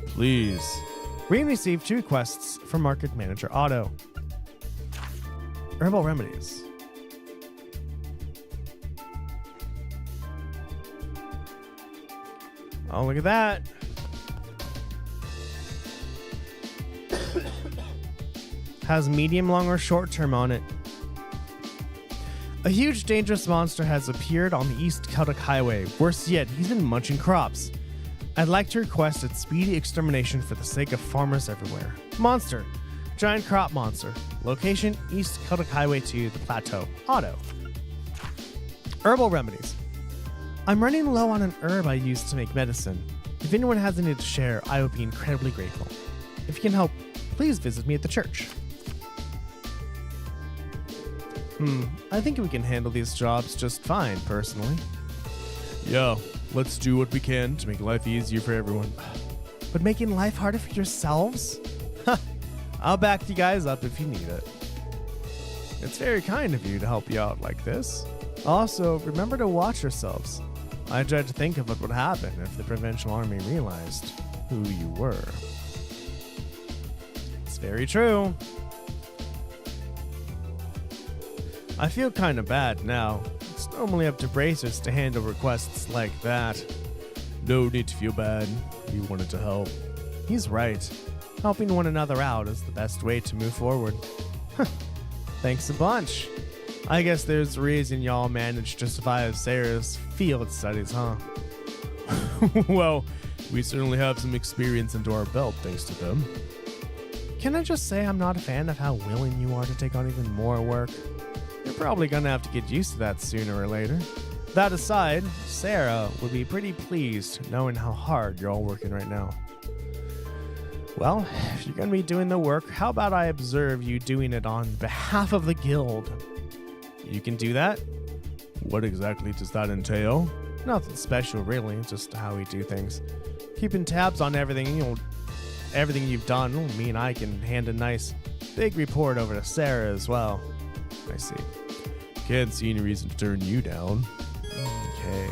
Please. We received 2 quests from Market Manager Otto. Herbal remedies. Oh, look at that. Has medium, long, or short term on it. A huge dangerous monster has appeared on the East Celtic Highway. Worse yet, he's been munching crops. I'd like to request its speedy extermination for the sake of farmers everywhere. Monster. Giant crop monster. Location, East Celtic Highway to the Plateau. Auto. Herbal remedies. I'm running low on an herb I use to make medicine. If anyone has any to share, I would be incredibly grateful. If you can help, please visit me at the church. I think we can handle these jobs just fine, personally. Yeah, let's do what we can to make life easier for everyone. But making life harder for yourselves? I'll back you guys up if you need it. It's very kind of you to help you out like this. Also, remember to watch yourselves. I tried to think of what would happen if the Provincial Army realized who you were. It's very true. I feel kind of bad now. It's normally up to bracers to handle requests like that. No need to feel bad. We wanted to help. He's right. Helping one another out is the best way to move forward. Thanks a bunch. I guess there's a reason y'all managed to survive Sarah's field studies, huh? Well, we certainly have some experience under our belt thanks to them. Can I just say I'm not a fan of how willing you are to take on even more work? You're probably gonna have to get used to that sooner or later. That aside, Sarah would be pretty pleased knowing how hard you're all working right now. Well, if you're gonna be doing the work, how about I observe you doing it on behalf of the guild? You can do that? What exactly does that entail? Nothing special, really, just how we do things. Keeping tabs on everything you've done will mean I can hand a nice big report over to Sarah as well. I see. Can't see any reason to turn you down. Okay.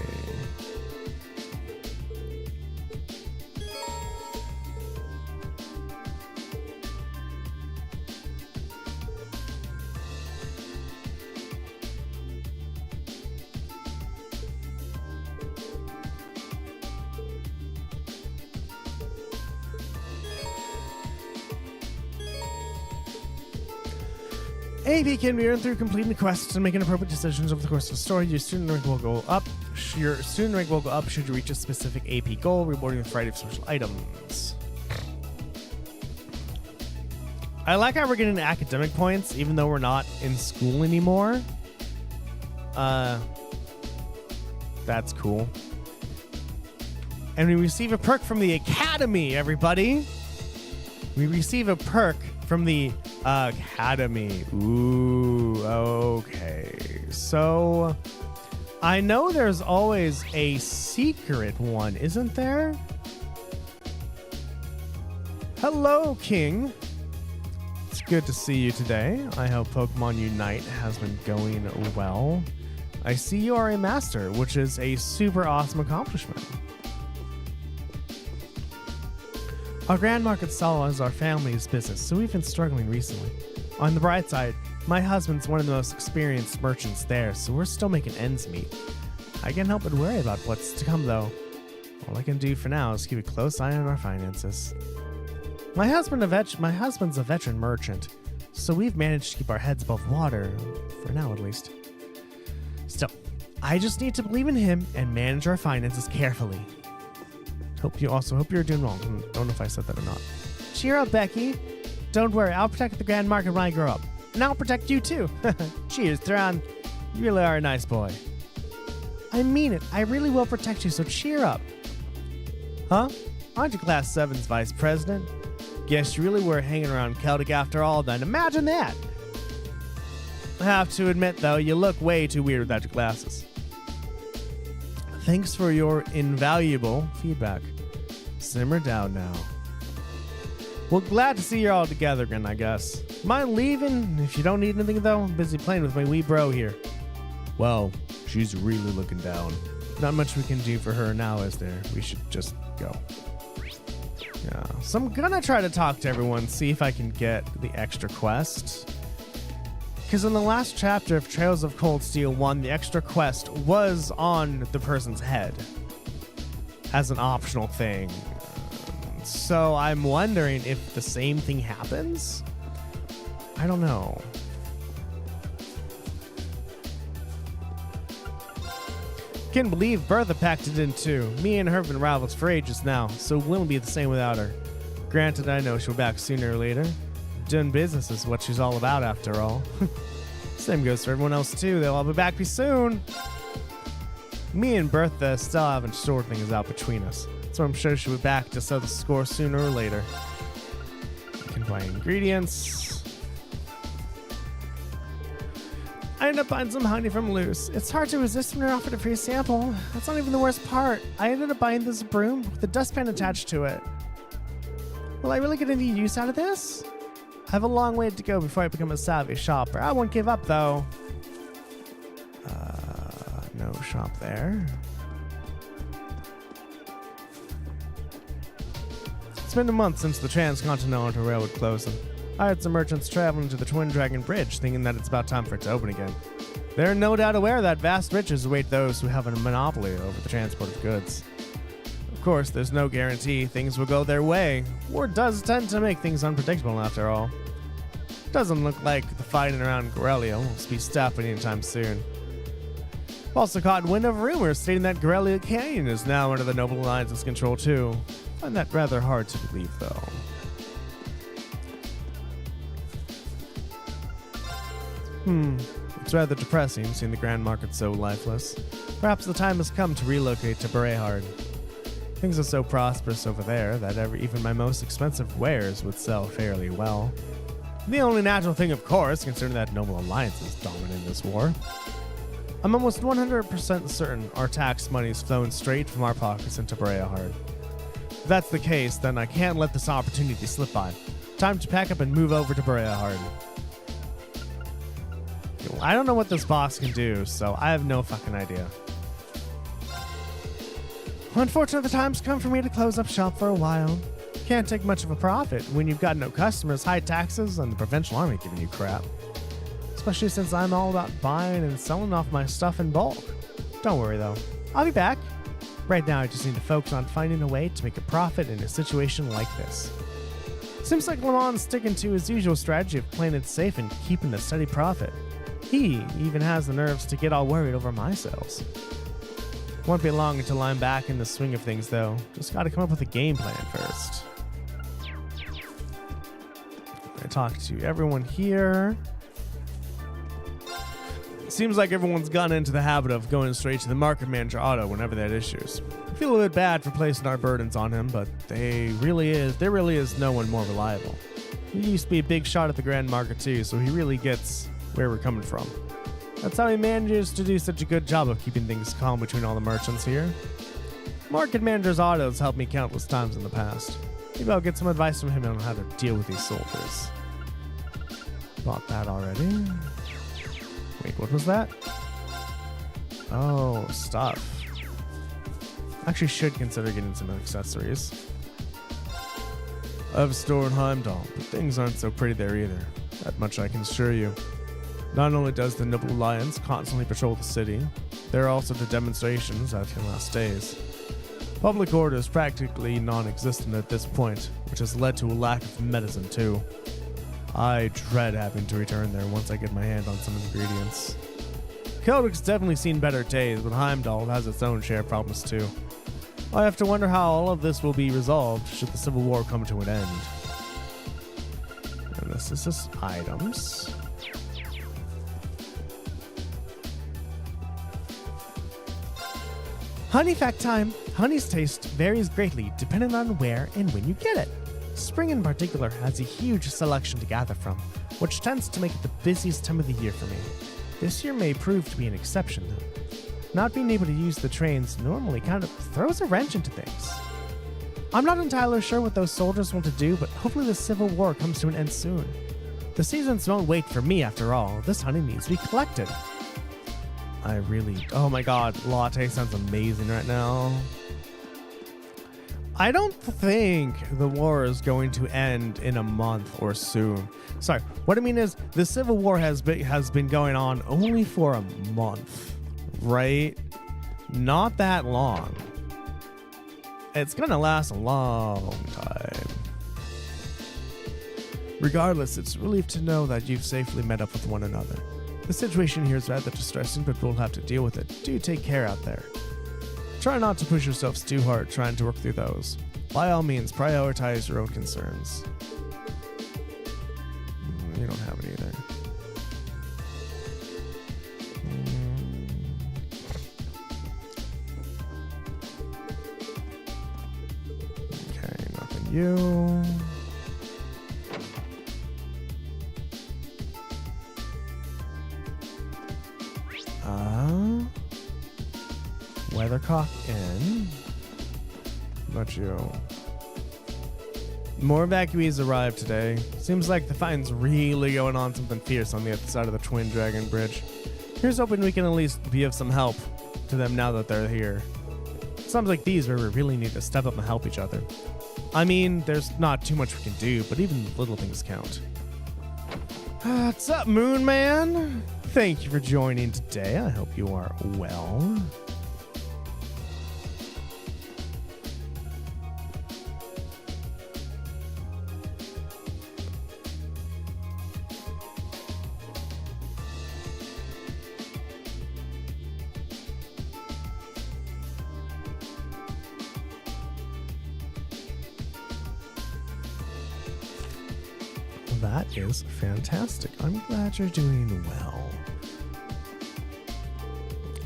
AP can be earned through completing quests and making appropriate decisions over the course of the story. Your student rank will go up. Your student rank will go up should you reach a specific AP goal, rewarding with a variety of special items. I like how we're getting academic points, even though we're not in school anymore. That's cool. And we receive a perk from the Academy, everybody. We receive a perk from the Academy. Ooh, okay. So, I know there's always a secret one, isn't there? Hello, King. It's good to see you today. I hope Pokemon Unite has been going well. I see you are a master, which is a super awesome accomplishment. Our Grand Market Sala is our family's business, so we've been struggling recently. On the bright side, My husband's one of the most experienced merchants there, so we're still making ends meet. I can't help but worry about what's to come, though. All I can do for now is keep a close eye on our finances. My husband's a veteran merchant, so we've managed to keep our heads above water, for now at least. Still, I just need to believe in him and manage our finances carefully. Hope you're doing well. Don't know if I said that or not. Cheer up, Becky. Don't worry, I'll protect the Grand Market when I grow up. And I'll protect you too. Cheers, Thrawn. You really are a nice boy. I mean it. I really will protect you, so cheer up. Huh? Aren't you Class 7's vice president? Guess you really were hanging around Celdic after all then. Imagine that. I have to admit, though, you look way too weird without your glasses. Thanks for your invaluable feedback. Simmer down now. Well, glad to see you're all together again, I guess. Mind leaving? If you don't need anything, though, I'm busy playing with my wee bro here. Well, she's really looking down. Not much we can do for her now, is there? We should just go. Yeah, so I'm gonna try to talk to everyone, see if I can get the extra quest. Because in the last chapter of Trails of Cold Steel 1, the extra quest was on the person's head as an optional thing. So I'm wondering if the same thing happens? I don't know. Can't believe Bertha packed it in too. Me and her have been rivals for ages now, so it won't be the same without her. Granted, I know she'll be back sooner or later. Doing business is what she's all about after all. Same goes for everyone else too. They'll all be back soon. Me and Bertha still haven't sorted things out between us, so I'm sure she'll be back to settle the score sooner or later. I can buy ingredients. I ended up buying some honey from Luce. It's hard to resist when you're offered a free sample. That's not even the worst part. I ended up buying this broom with a dustpan attached to it. Will I really get any use out of this? I have a long way to go before I become a savvy shopper. I won't give up, though. No shop there. It's been a month since the Transcontinental Railroad closed. I heard some merchants traveling to the Twin Dragon Bridge, thinking that it's about time for it to open again. They're no doubt aware that vast riches await those who have a monopoly over the transport of goods. Of course, there's no guarantee things will go their way. War does tend to make things unpredictable after all. Doesn't look like the fighting around Corellia will be stopping anytime soon. I've also caught wind of rumors stating that Corellia Canyon is now under the Noble Alliance's control too. I find that rather hard to believe, though. It's rather depressing seeing the Grand Market so lifeless. Perhaps the time has come to relocate to Berehard. Things are so prosperous over there that even my most expensive wares would sell fairly well. The only natural thing, of course, considering that Noble Alliance is dominant in this war. I'm almost 100% certain our tax money is flowing straight from our pockets into Berehard. If that's the case, then I can't let this opportunity slip by. Time to pack up and move over to Berehard. I don't know what this boss can do, so I have no fucking idea. Unfortunately, the time's come for me to close up shop for a while. Can't take much of a profit when you've got no customers, high taxes, and the provincial army giving you crap. Especially since I'm all about buying and selling off my stuff in bulk. Don't worry though, I'll be back. Right now I just need to focus on finding a way to make a profit in a situation like this. Seems like Lamon's sticking to his usual strategy of playing it safe and keeping a steady profit. He even has the nerves to get all worried over my sales. Won't be long until I'm back in the swing of things though. Just gotta come up with a game plan first. I talk to everyone here. Seems like everyone's gotten into the habit of going straight to the market manager Otto whenever they had issues. I feel a bit bad for placing our burdens on him, but there really is no one more reliable. He used to be a big shot at the Grand Market too, so he really gets where we're coming from. That's how he manages to do such a good job of keeping things calm between all the merchants here. Market manager's Otto's helped me countless times in the past. Maybe I'll get some advice from him on how to deal with these soldiers. Bought that already. Wait, what was that? Oh, stuff. Actually should consider getting some accessories. I've stored Heimdall, but things aren't so pretty there either. That much I can assure you. Not only does the Noble Alliance constantly patrol the city, there are also the demonstrations that can last days. Public order is practically non-existent at this point, which has led to a lack of medicine too. I dread having to return there once I get my hand on some ingredients. Celdic's definitely seen better days, but Heimdall has its own share of problems too. I have to wonder how all of this will be resolved should the Civil War come to an end. And this is just items. Honey fact time. Honey's taste varies greatly depending on where and when you get it. Spring in particular has a huge selection to gather from, which tends to make it the busiest time of the year for me. This year may prove to be an exception though. Not being able to use the trains normally kind of throws a wrench into things. I'm not entirely sure what those soldiers want to do, but hopefully the Civil War comes to an end soon. The seasons won't wait for me after all. This honey needs to be collected. Oh my god, latte sounds amazing right now. I don't think the war is going to end in a month or soon. Sorry, what I mean is the Civil War has been going on only for a month, right? Not that long. It's gonna last a long time. Regardless, it's a relief to know that you've safely met up with one another. The situation here is rather distressing, but we'll have to deal with it. Do take care out there. Try not to push yourselves too hard trying to work through those. By all means, prioritize your own concerns. You don't have it either. Okay, nothing you. Weathercock in. Not you. More evacuees arrived today. Seems like the fight's really going on something fierce on the other side of the Twin Dragon Bridge. Here's hoping we can at least be of some help to them now that they're here. Sounds like these where we really need to step up and help each other. I mean, there's not too much we can do, but even little things count. What's up, Moon Man? Thank you for joining today. I hope you are well. That is fantastic. I'm glad you're doing well.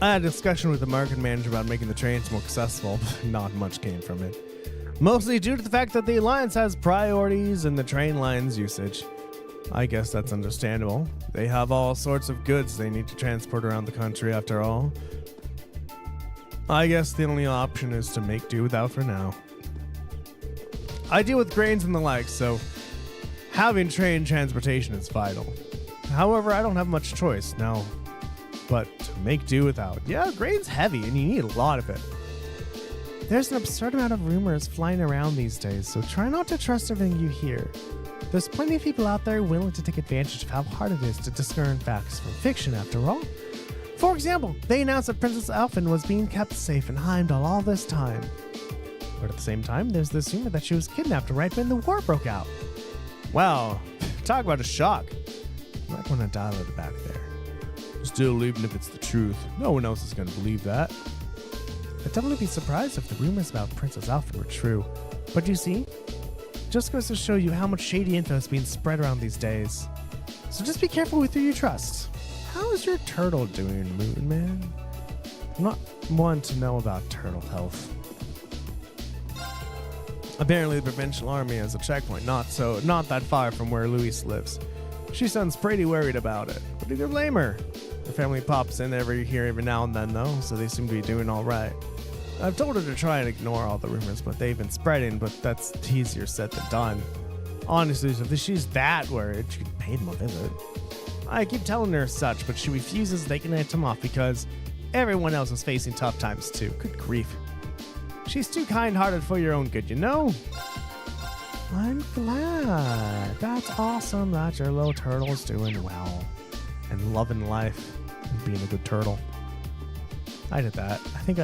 I had a discussion with the market manager about making the trains more accessible, but not much came from it. Mostly due to the fact that the Alliance has priorities in the train lines usage. I guess that's understandable. They have all sorts of goods they need to transport around the country after all. I guess the only option is to make do without for now. I deal with grains and the like, so having train transportation is vital. However, I don't have much choice now but to make do without. Yeah, grain's heavy and you need a lot of it. There's an absurd amount of rumors flying around these days, so try not to trust everything you hear. There's plenty of people out there willing to take advantage of how hard it is to discern facts from fiction after all. For example, they announced that Princess Elfin was being kept safe in Heimdall all this time. But at the same time, there's this rumor that she was kidnapped right when the war broke out. Wow, talk about a shock. You might want to dial it back there. Still, even if it's the truth, no one else is going to believe that. I'd definitely be surprised if the rumors about Princess Elfin were true. But you see, just goes to show you how much shady info is being spread around these days. So just be careful with who you trust. How is your turtle doing, Moon Man? I'm not one to know about turtle health. Apparently the Provincial Army has a checkpoint not that far from where Luis lives. She sounds pretty worried about it, but who can blame her? Her family pops in every now and then though, so they seem to be doing alright. I've told her to try and ignore all the rumors, but they've been spreading, but that's easier said than done. Honestly, if she's that worried, she could pay them a visit. I keep telling her such, but she refuses taking a time off because everyone else is facing tough times too. Good grief. She's too kind-hearted for your own good, you know? I'm glad. That's awesome that your little turtle's doing well. and loving life and being a good turtle. I did that. I think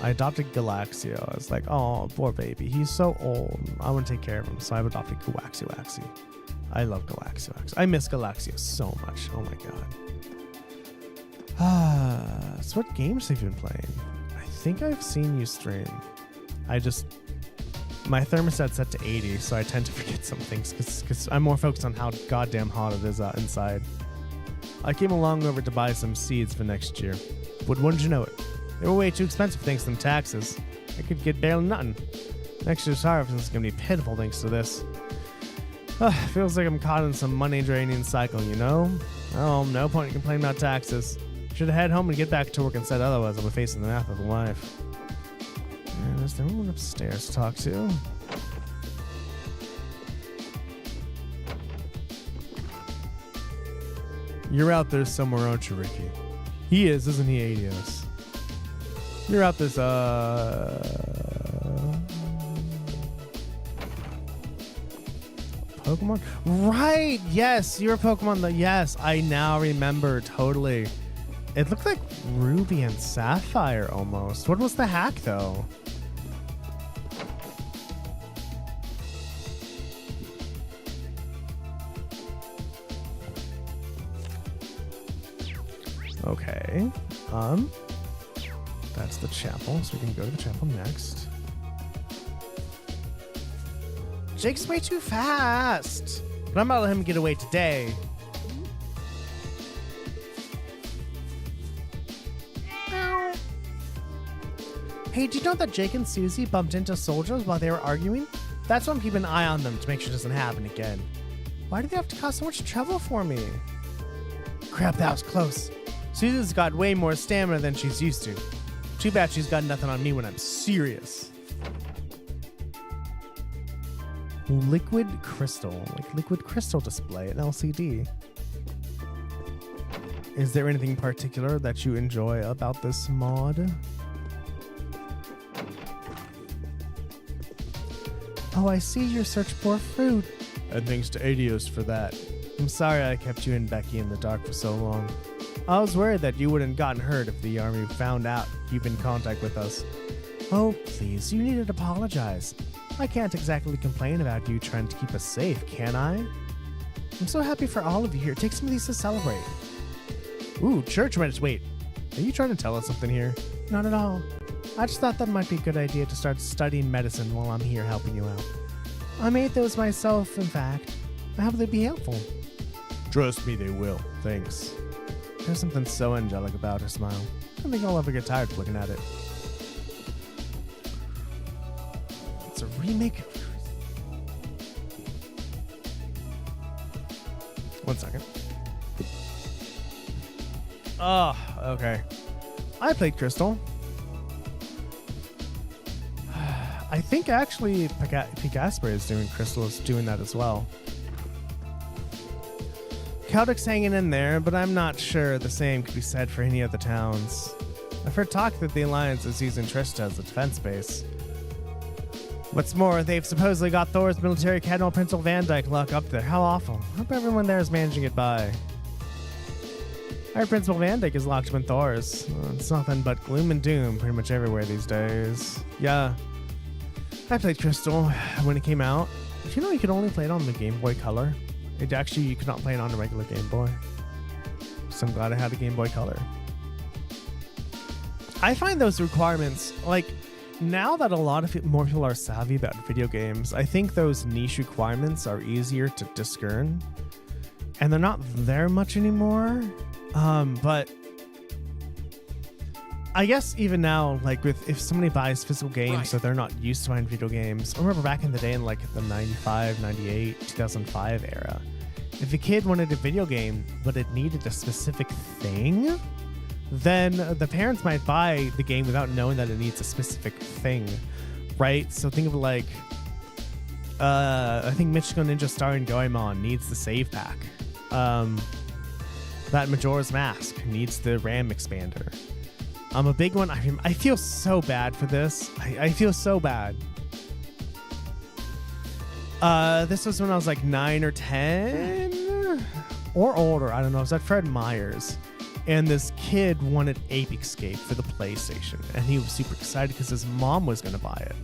I adopted Galaxio. I was like, oh, poor baby. He's so old. I want to take care of him. So I've adopted Waxy. I love Galaxio. I miss Galaxio so much. Oh my god. So what games have you been playing? I think I've seen you stream. My thermostat's set to 80, so I tend to forget some things because I'm more focused on how goddamn hot it is inside. I came along over to buy some seeds for next year, but wouldn't you know it? They were way too expensive thanks to them taxes. I could get barely nothing. Next year's harvest is going to be pitiful thanks to this. Feels like I'm caught in some money-draining cycle, you know? Oh, no point in complaining about taxes. Should head home and get back to work instead, otherwise I'll be facing the wrath of life. And is there anyone upstairs to talk to? You're out there somewhere, aren't you, Ricky? He is, isn't he, Adios? You're out this, Pokemon? Right! Yes, you're a Pokemon. Yes, I now remember totally. It looked like Ruby and Sapphire almost. What was the hack, though? Okay. That's the chapel, so we can go to the chapel next. Jake's way too fast, but I'm gonna let him get away today. Hey, do you know that Jake and Susie bumped into soldiers while they were arguing? That's why I'm keeping an eye on them to make sure it doesn't happen again. Why do they have to cause so much trouble for me? Crap, that was close. Susie's got way more stamina than she's used to. Too bad she's got nothing on me when I'm serious. Liquid crystal. Like liquid crystal display, an LCD. Is there anything particular that you enjoy about this mod? Oh, I see your search for fruit. And thanks to Adios for that. I'm sorry I kept you and Becky in the dark for so long. I was worried that you wouldn't gotten hurt if the army found out you've been in contact with us. Oh, please, you needed to apologize. I can't exactly complain about you trying to keep us safe, can I? I'm so happy for all of you here. Take some of these to celebrate. Ooh, church minutes. Wait, are you trying to tell us something here? Not at all. I just thought that might be a good idea to start studying medicine while I'm here helping you out. I made those myself, in fact. I hope they'd be helpful. Trust me, they will. Thanks. There's something so angelic about her smile. I don't think I'll ever get tired of looking at it. It's a remake of... 1 second. Oh, okay. I played Crystal. I think actually Pigasper is doing Crystal is doing that as well. Celdic's hanging in there, but I'm not sure the same could be said for any other towns. I've heard talk that the Alliance is using Trista as a defense base. What's more, they've supposedly got Thor's military Cardinal Principal Van Dyke locked up there. How awful. Hope everyone there is managing it by. Our Principal Van Dyke is locked up in Thor's. It's nothing but gloom and doom pretty much everywhere these days. Yeah. I played Crystal when it came out. Did you know you could only play it on the Game Boy Color? You could not play it on a regular Game Boy. So I'm glad I had a Game Boy Color. I find those requirements, like, now that a lot of more people are savvy about video games, I think those niche requirements are easier to discern. And they're not there much anymore. But I guess even now, like if somebody buys physical games so they're not used to buying video games, I remember back in the day in like the 95, 98, 2005 era, if a kid wanted a video game but it needed a specific thing, then the parents might buy the game without knowing that it needs a specific thing, right? So think of like, I think Michigo Ninja starring Goemon needs the save pack. That Majora's Mask needs the RAM expander. A big one. I feel so bad for this. I feel so bad. This was when I was like 9 or 10. or older, I don't know, it was at Fred Meyer's. And this kid wanted Ape Escape for the PlayStation. And he was super excited because his mom was going to buy it.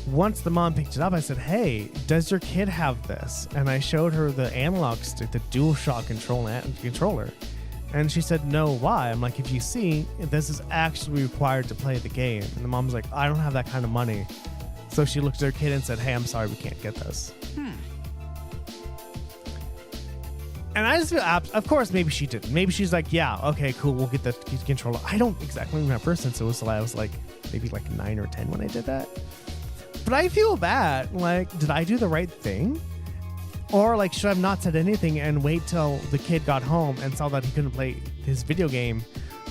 Once the mom picked it up, I said, hey, does your kid have this? And I showed her the analog stick, the DualShock controller. And she said, no, why? I'm like, if you see, this is actually required to play the game. And the mom's like, I don't have that kind of money. So she looked at her kid and said, hey, I'm sorry, we can't get this. And I just feel, of course, maybe she didn't. Maybe she's like, yeah, okay, cool, we'll get the controller. I don't exactly remember since it was, I was like, maybe like 9 or 10 when I did that. But I feel bad. Like, did I do the right thing? Or like, should I have not said anything and wait till the kid got home and saw that he couldn't play his video game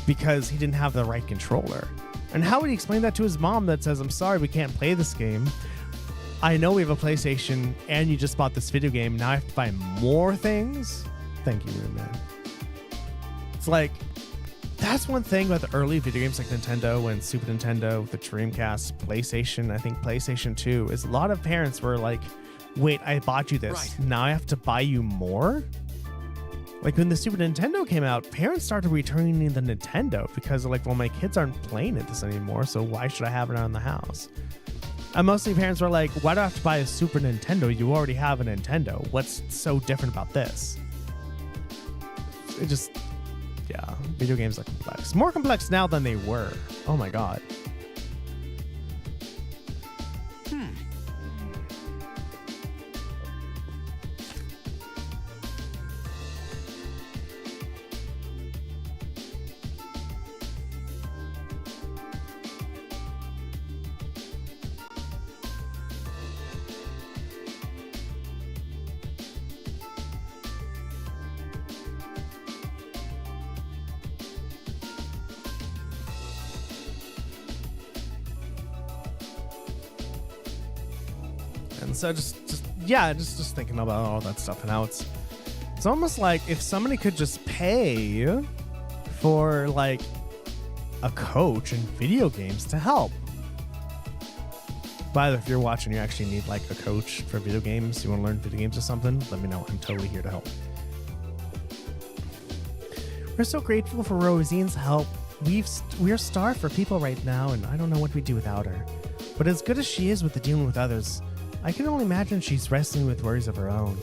because he didn't have the right controller? And how would he explain that to his mom that says, I'm sorry, we can't play this game. I know we have a PlayStation and you just bought this video game. Now I have to buy more things? Thank you, man. It's like, that's one thing about the early video games like Nintendo and Super Nintendo, the Dreamcast, PlayStation, I think PlayStation 2, is a lot of parents were like, wait, I bought you this. Right. Now I have to buy you more? Like when the Super Nintendo came out, parents started returning the Nintendo because they're like, well, my kids aren't playing this anymore, so why should I have it around the house? And mostly parents were like, why do I have to buy a Super Nintendo? You already have a Nintendo. What's so different about this? It just, yeah, video games are complex. More complex now than they were. Oh my God. And so just thinking about all that stuff and how it's almost like if somebody could just pay for like a coach in video games to help. By the way, if you're watching, you actually need like a coach for video games. You want to learn video games or something? Let me know. I'm totally here to help. We're so grateful for Rosine's help. We're starved for people right now, and I don't know what we'd do without her. But as good as she is with the dealing with others, I can only imagine she's wrestling with worries of her own.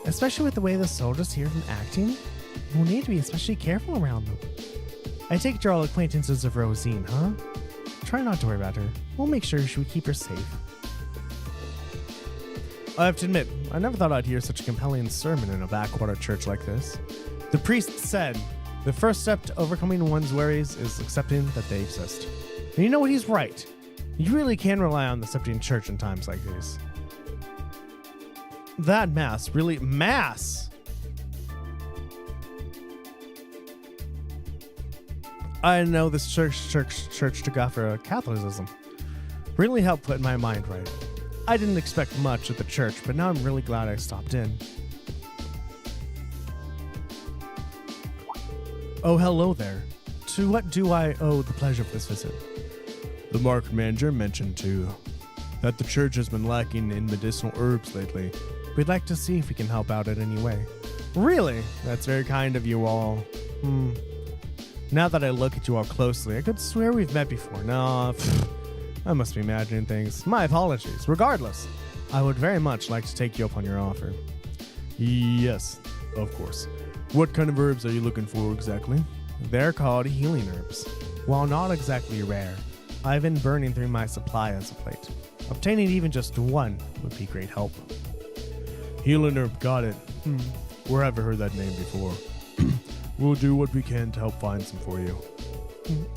Especially with the way the soldiers here have been acting, we'll need to be especially careful around them. I take it you're all acquaintances of Rosine, huh? Try not to worry about her. We'll make sure we keep her safe. I have to admit, I never thought I'd hear such a compelling sermon in a backwater church like this. The priest said, the first step to overcoming one's worries is accepting that they exist. And you know what? He's right. You really can rely on the Septine Church in times like these. That mass, really, mass! I know this church took after Catholicism. Really helped put my mind right. I didn't expect much at the church, but now I'm really glad I stopped in. Oh, hello there. To what do I owe the pleasure of this visit? The market manager mentioned too that the church has been lacking in medicinal herbs lately. We'd like to see if we can help out in any way. Really? That's very kind of you all. Now that I look at you all closely, I could swear we've met before. No, I must be imagining things. My apologies. Regardless, I would very much like to take you up on your offer. Yes, of course. What kind of herbs are you looking for exactly? They're called healing herbs. While not exactly rare, I've been burning through my supply as of late. Obtaining even just one would be great help. Healing herb, got it. Where have I heard that name before? We'll do what we can to help find some for you.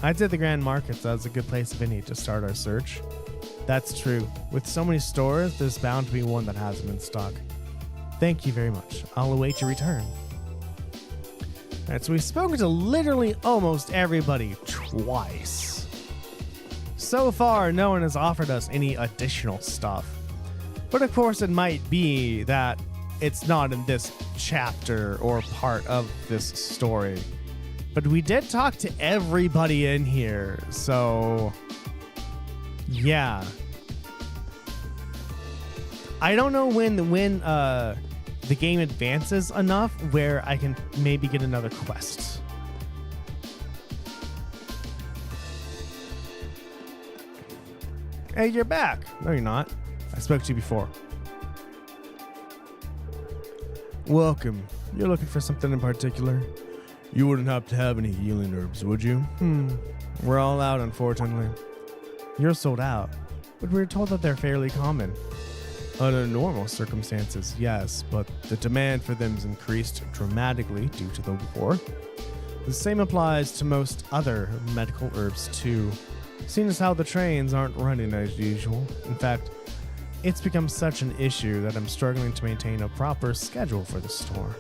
I'd say the Grand Markets is a good place if any to start our search. That's true. With so many stores, there's bound to be one that has them in stock. Thank you very much. I'll await your return. Alright, so we've spoken to literally almost everybody twice. So far, no one has offered us any additional stuff. But of course, it might be that it's not in this chapter or part of this story. But we did talk to everybody in here, so yeah. I don't know when the game advances enough where I can maybe get another quest. Hey, you're back. No, you're not. I spoke to you before. Welcome. You're looking for something in particular? You wouldn't happen to have any healing herbs, would you? We're all out, unfortunately. You're sold out, but we were told that they're fairly common. Under normal circumstances, yes, but the demand for them has increased dramatically due to the war. The same applies to most other medical herbs too, seeing as how the trains aren't running as usual. In fact, it's become such an issue that I'm struggling to maintain a proper schedule for the store.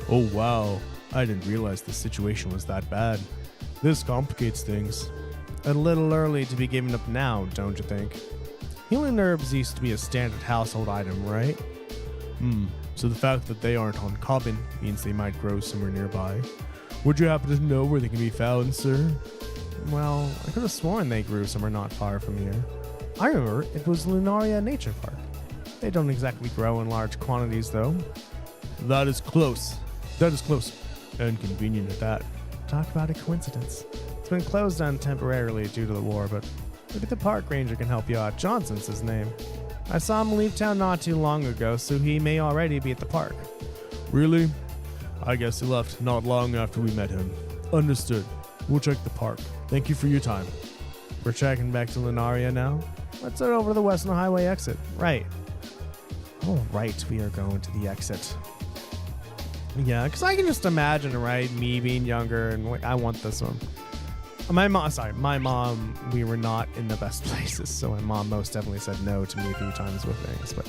Oh wow, I didn't realize the situation was that bad. This complicates things. A little early to be giving up now, don't you think? Healing herbs used to be a standard household item, right? So the fact that they aren't uncommon means they might grow somewhere nearby. Would you happen to know where they can be found, sir? Well, I could have sworn they grew somewhere not far from here. I remember it was Lunaria Nature Park. They don't exactly grow in large quantities, though. That is close. That is close. And convenient at that. Talk about a coincidence. It's been closed down temporarily due to the war, but maybe the park ranger can help you out. Johnson's his name. I saw him leave town not too long ago, so he may already be at the park. Really? I guess he left not long after we met him. Understood. We'll check the park. Thank you for your time. We're checking back to Lunaria now. Let's head over to the Western Highway exit. Right. Oh, right. We are going to the exit. Yeah, because I can just imagine, right, me being younger and like, I want this one. My mom, we were not in the best places, so my mom most definitely said no to me a few times with things, but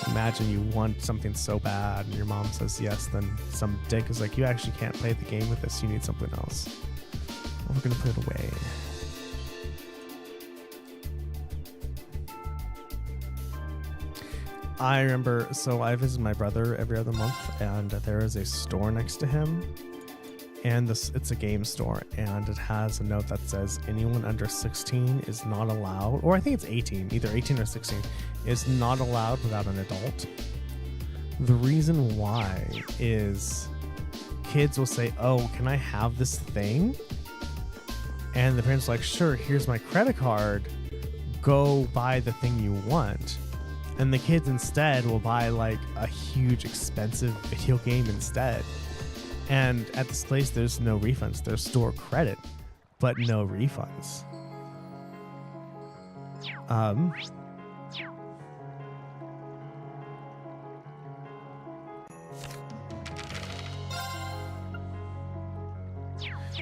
imagine you want something so bad and your mom says yes, then some dick is like, you actually can't play the game with this, you need something else. We're gonna put it away. I remember, so I visit my brother every other month, and there is a store next to him, and it's a game store, and it has a note that says anyone under 16 is not allowed, or I think it's 18, either 18 or 16, is not allowed without an adult. The reason why is kids will say, oh, can I have this thing? And the parents are like, sure, here's my credit card, go buy the thing you want. And the kids instead will buy like a huge expensive video game instead. And at this place, there's no refunds. There's store credit, but no refunds.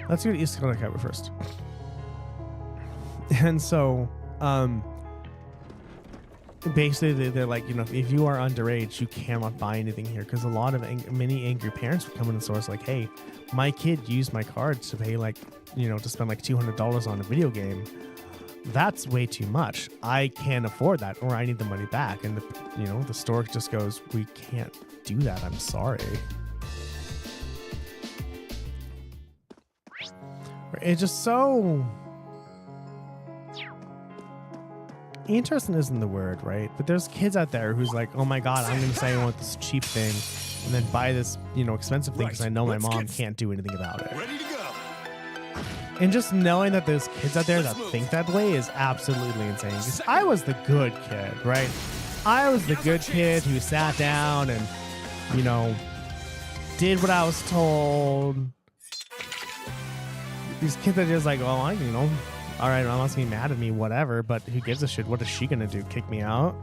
Let's go to East Connecticut first. And so, basically they're like, you know, if you are underage, you cannot buy anything here, because a lot of many angry parents would come in the stores like, hey, my kid used my card to pay like, you know, to spend like $200 on a video game. That's way too much. I can't afford that, or I need the money back. And the store just goes, we can't do that, I'm sorry. It's just so interesting isn't the word, right? But there's kids out there who's like, oh my god, I'm gonna say I want this cheap thing and then buy this, expensive thing because I know my mom can't do anything about it. Ready to go. And just knowing that there's kids out there that think that way is absolutely insane. Because I was the good kid, right? I was the good kid who sat down and, did what I was told. These kids are just like, well, all right, I must be mad at me, whatever, but who gives a shit? What is she gonna do? Kick me out?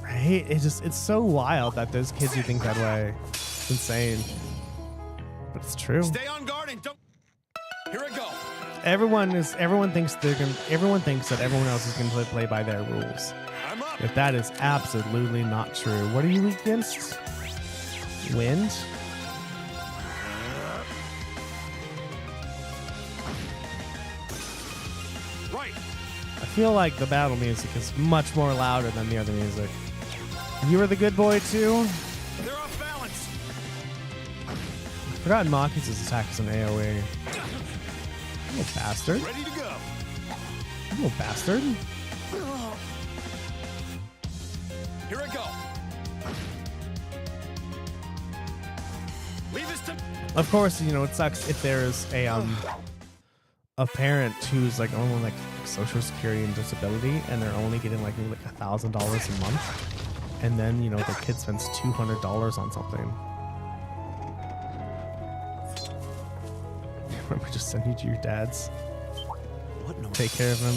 Right? It's so wild that there's kids who think that way. It's insane. But it's true. Stay on guard and don't. Here I go. Everyone thinks that everyone else is gonna play by their rules. I'm up. If that is absolutely not true. What are you against? Wind? I feel like the battle music is much more louder than the other music. You were the good boy too? They're off balance. Forgotten Maki's attack is an AoE. You little bastard. Ready to go. You little bastard. Here I go. Of course, you know, it sucks if there's a parent who's like only like Social Security and disability, and they're only getting like maybe like $1,000 a month, and then you know the kid spends $200 on something. Remember, just send you to your dad's. What no? Take care of him.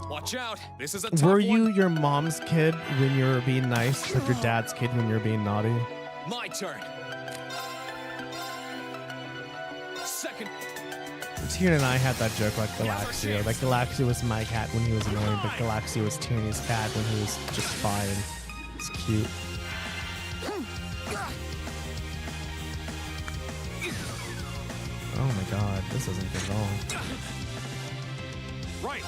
Watch out! This is a tough Were you one. your mom's kid when you were being nice, but your dad's kid when you were being naughty? My turn. Second. Tyrion and I had that joke like Galaxio. Like Galaxio was my cat when he was annoying, but Galaxio was Tyrion's cat when he was just fine. It's cute. Oh my god, this isn't good at all. Right.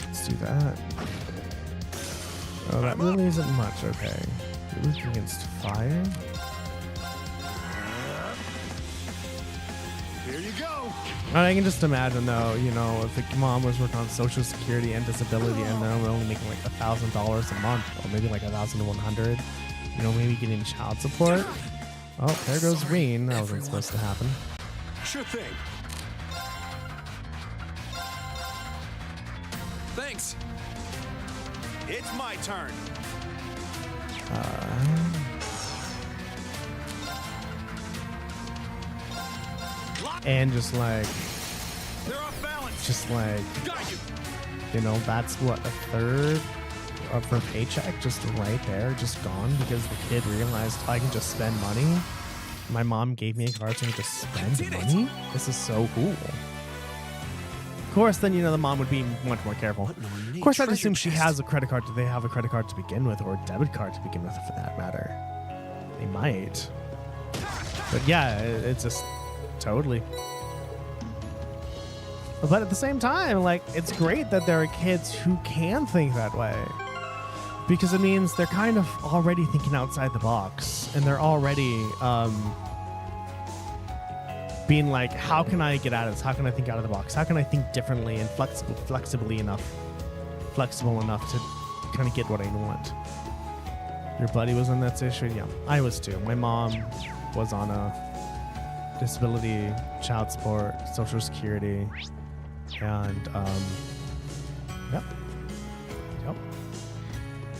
Let's do that. Oh, that really isn't much, okay. Weak against fire? Here you go. I can just imagine though, you know, if the mom was working on Social Security and disability and they're only making like $1,000 a month, or maybe like 1,100, you know, maybe getting child support. Oh, there goes Reen. That wasn't supposed to happen. Sure thing. Thanks. It's my turn. And just like, They're off balance. just like, Got you. you know, that's what, a third of her paycheck just right there, just gone because the kid realized I can just spend money. My mom gave me a card so I can just spend money. This is so cool. Of course, then, you know, the mom would be much more careful. Of course, I'd assume she has a credit card. Do they have a credit card to begin with, or a debit card to begin with, for that matter? They might. But yeah, it's just totally. But at the same time, like, it's great that there are kids who can think that way. Because it means they're kind of already thinking outside the box. And they're already being like, how can I get out of this? How can I think out of the box? How can I think differently and flexible enough to kind of get what I want? Your buddy was in that situation? Yeah, I was too. My mom was on a disability, child support, Social Security, and yep.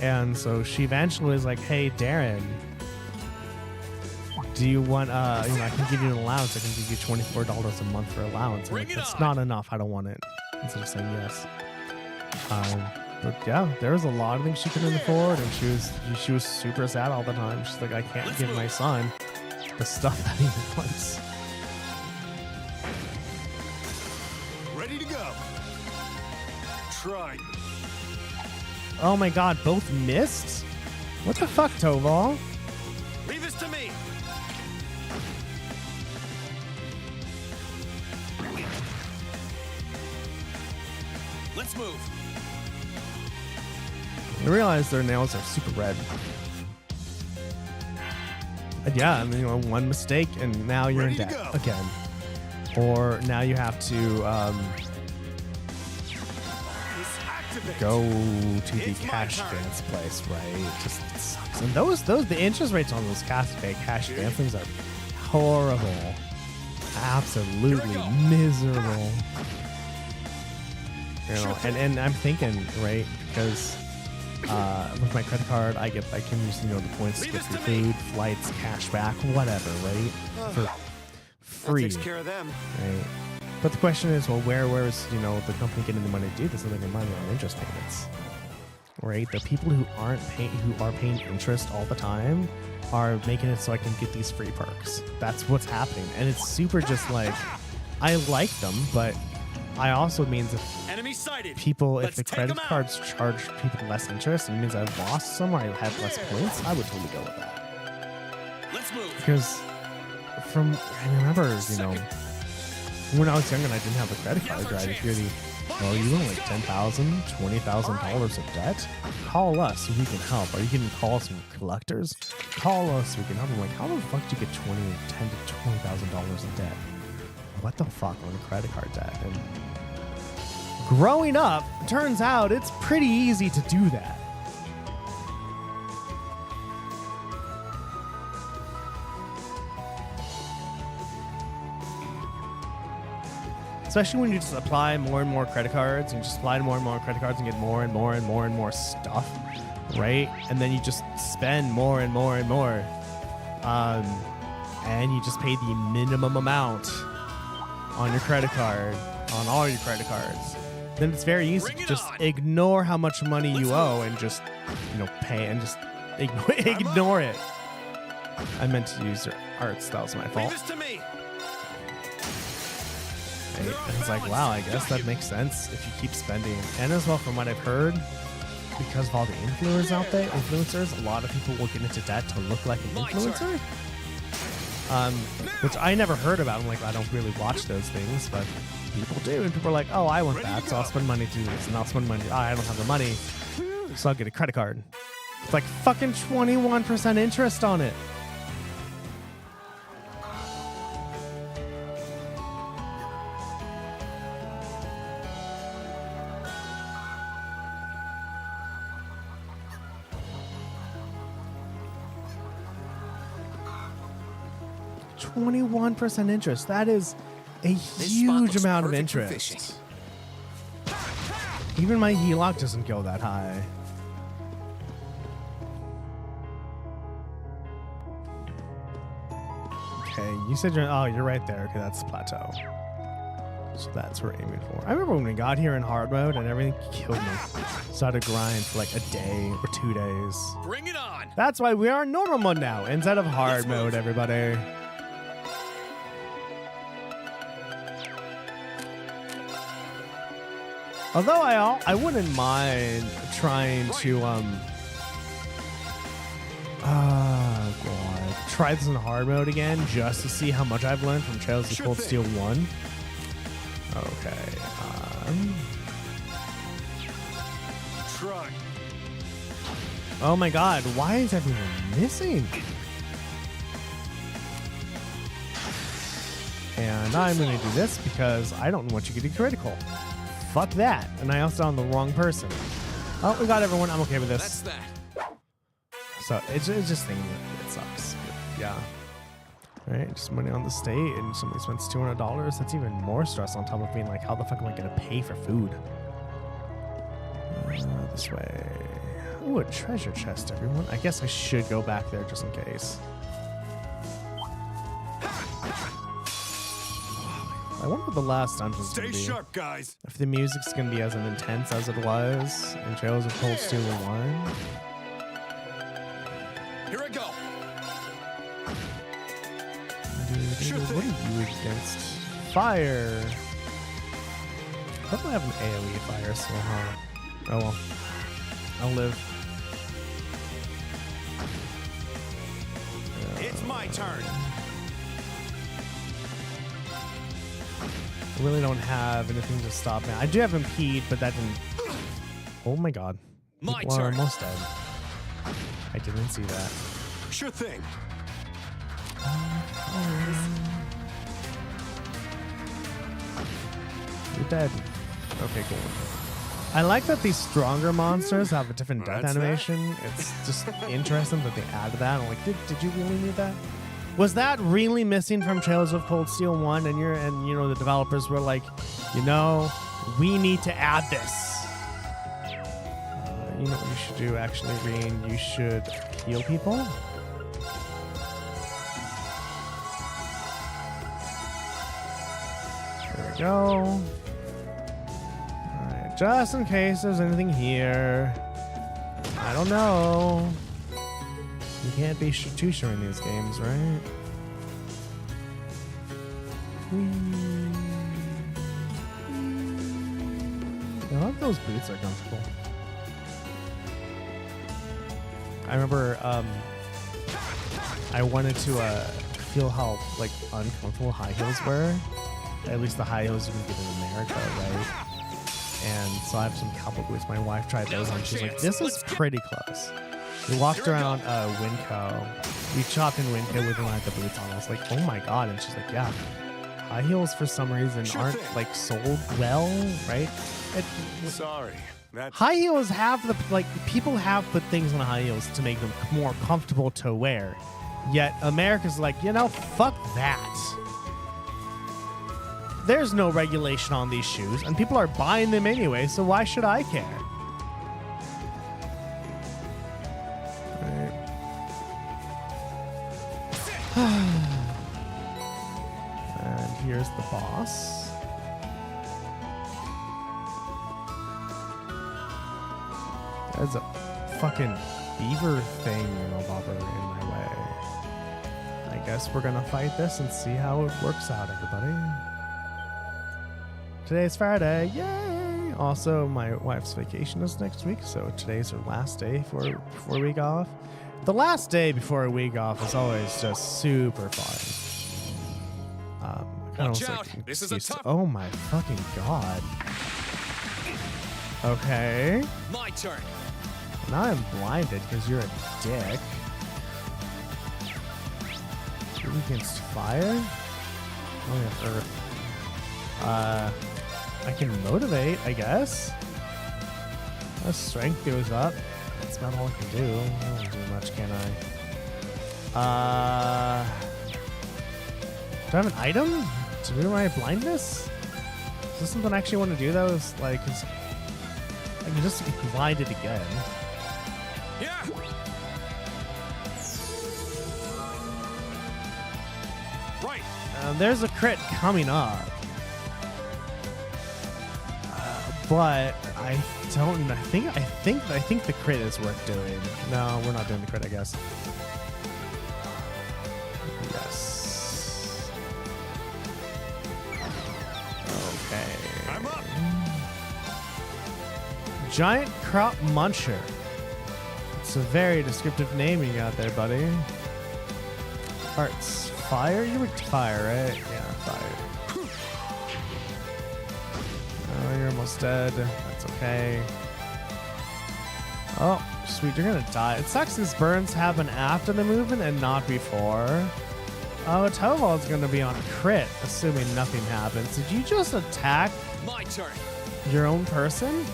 And so she eventually was like, "Hey, Darren, do you want? You know, I can give you an allowance. I can give you $24 a month for allowance. And if it's not enough, I don't want it." Instead of saying yes. But yeah, there was a lot of things she couldn't afford, and she was super sad all the time. She's like, "I can't give my son the stuff that he wants." Ready to go. Try. Oh my god, both missed? What the fuck, Toval? Leave this to me. Let's move. I realize their nails are super red. And yeah, I mean, you know, one mistake and now you're in Ready to debt go. again. Or now you have to go to the It's my cash turn. dance place, right? It just sucks. And the interest rates on those cash dance things are horrible. Absolutely miserable. You know, and I'm thinking, right, because with my credit card, I can use, you know, the points to get free food, flights, cash back, whatever, right? For free, That takes care of them. right? But the question is, well, where is, you know, the company getting the money to do this? And they're getting money on interest payments, right? The people who are paying interest all the time are making it so I can get these free perks. That's what's happening, and it's super just like, I like them, but I also means if Enemy sighted. people, if Let's the take credit 'em out. cards charge people less interest, it means I lost some or I had less points, I would totally go with that. Let's move. Because I remember, you know, when I was younger and I didn't have a credit card, right? If you're well, you owe like $10,000, $20,000 of debt, call us so we can help. Are you getting calls from collectors? Call us so we can help. I'm like, how the fuck do you get $10,000 to $20,000 in debt? What the fuck on a credit card debt? And Growing up, turns out it's pretty easy to do that. Especially when you just apply more and more credit cards, and you just apply more and more credit cards and get more and more and more and more stuff, right? And then you just spend more and more and more. And you just pay the minimum amount on your credit card, on all your credit cards. Then it's very easy to just ignore how much money you owe and just, pay and just ignore it. I meant to use arts. That was my fault. Leave this to me. Right? And it's like, wow, I guess that makes sense if you keep spending. And as well, from what I've heard, because of all the influencers, a lot of people will get into debt to look like an influencer. Which I never heard about. I'm like, I don't really watch those things, but people do. And people are like, oh, I want that, so I'll spend money to do this, and I'll spend money. I don't have the money, so I'll get a credit card. It's like fucking 21% interest on it. %21 interest. That is a huge amount of interest. Even my HELOC doesn't go that high. Okay, you said you're right there. Okay, that's the plateau. So that's what we're aiming for. I remember when we got here in hard mode and everything killed me. So I had to grind for like a day or 2 days. Bring it on. That's why we are in normal mode now instead of hard mode, everybody. Although I wouldn't mind trying to try this in hard mode again just to see how much I've learned from Trails of Cold Steel 1. Okay. Try. Oh my god, why is everyone missing? And I'm gonna do this because I don't want you getting critical. Fuck that. And I also on the wrong person. Oh, we got everyone. I'm okay with this. That's that. So it's just thinking that it sucks. But yeah. All right, just money on the state, and somebody spends $200. That's even more stress on top of being like, how the fuck am I gonna pay for food? This way. Ooh, a treasure chest, everyone. I guess I should go back there just in case. I wonder what the last dungeon's gonna be. Stay sharp, guys. If the music's gonna be as intense as it was in Trails of Cold Steel 1. Here I go. What are you against? Fire. Hopefully I have an AoE fire, so oh well. I'll live. It's my turn. I really don't have anything to stop me. I do have impede, but that didn't. Oh my god. My People are turn. almost dead. I didn't see that. Sure thing. You're dead. Okay, cool. I like that these stronger monsters have a different death That's animation. It's just interesting that they added that. I'm like, did you really need that? Was that really missing from Trails of Cold Steel 1? And the developers were like, we need to add this. You know what you should do, actually, Reen? You should heal people. There we go. Alright, just in case there's anything here. I don't know. You can't be too sure in these games, right? I love those boots are comfortable. I remember I wanted to feel how like uncomfortable high heels were. At least the high heels you can get in America, right? And so I have some cowboy boots. My wife tried those on. She's like, "This is pretty close." We walked around Winco. We chopped in Winco with one of the boots on. I was like, "Oh my god!" And she's like, "Yeah, high heels for some reason Sure aren't thing. like sold well, right? Sorry. That's High heels have people have put things on high heels to make them more comfortable to wear. Yet America's like, fuck that. There's no regulation on these shoes, and people are buying them anyway, so why should I care? And here's the boss. There's a fucking beaver thing bobber in my way. I guess we're gonna fight this and see how it works out, everybody. Today's Friday, yay! Also, my wife's vacation is next week, so today's her last day before a week off. The last day before a week off is always just super fun. Watch out, this is a tough- Oh my fucking god. Okay. My turn. Now I'm blinded because you're a dick. You're against fire? Oh, yeah, earth. I can motivate, I guess. My strength goes up. That's about all I can do. I don't do much, can I? Do I have an item to do my blindness? Is this something I actually want to do, though? Is like, I can just get blinded again. Yeah. Right. There's a crit coming up. But I don't. I think the crit is worth doing. No, we're not doing the crit, I guess. Yes. Okay. I'm up. Giant crop muncher. It's a very descriptive name you got there, buddy. Hearts. Fire? You were fire, right? Yeah, fire. Oh, you're almost dead. That's okay. Oh, sweet. You're gonna die. It sucks these burns happen after the movement and not before. Oh, Toval's gonna be on a crit, assuming nothing happens. Did you just attack My turn. your own person?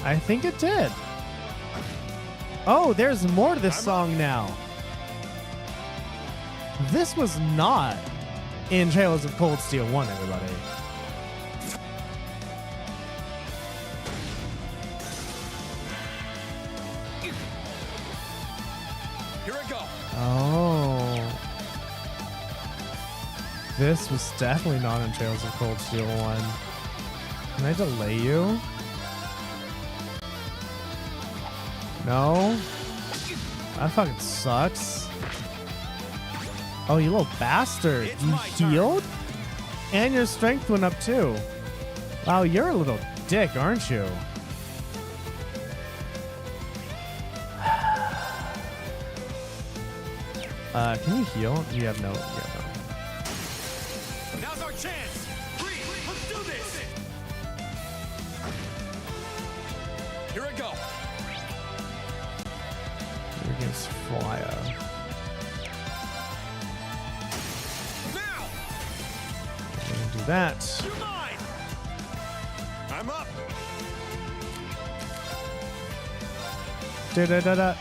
I think it did. Oh, there's more to this song now. This was not in Trails of Cold Steel 1, everybody. Here I go. Oh. This was definitely not in Trails of Cold Steel 1. Can I delay you? No? That fucking sucks. Oh, you little bastard. It's You my turn. healed? And your strength went up too. Wow, you're a little dick, aren't you? Can you heal? You have no. Now's our chance. Let's do this. Here I go. You're against fire. Now. Do that. You're mine. I'm up. Da-da-da-da.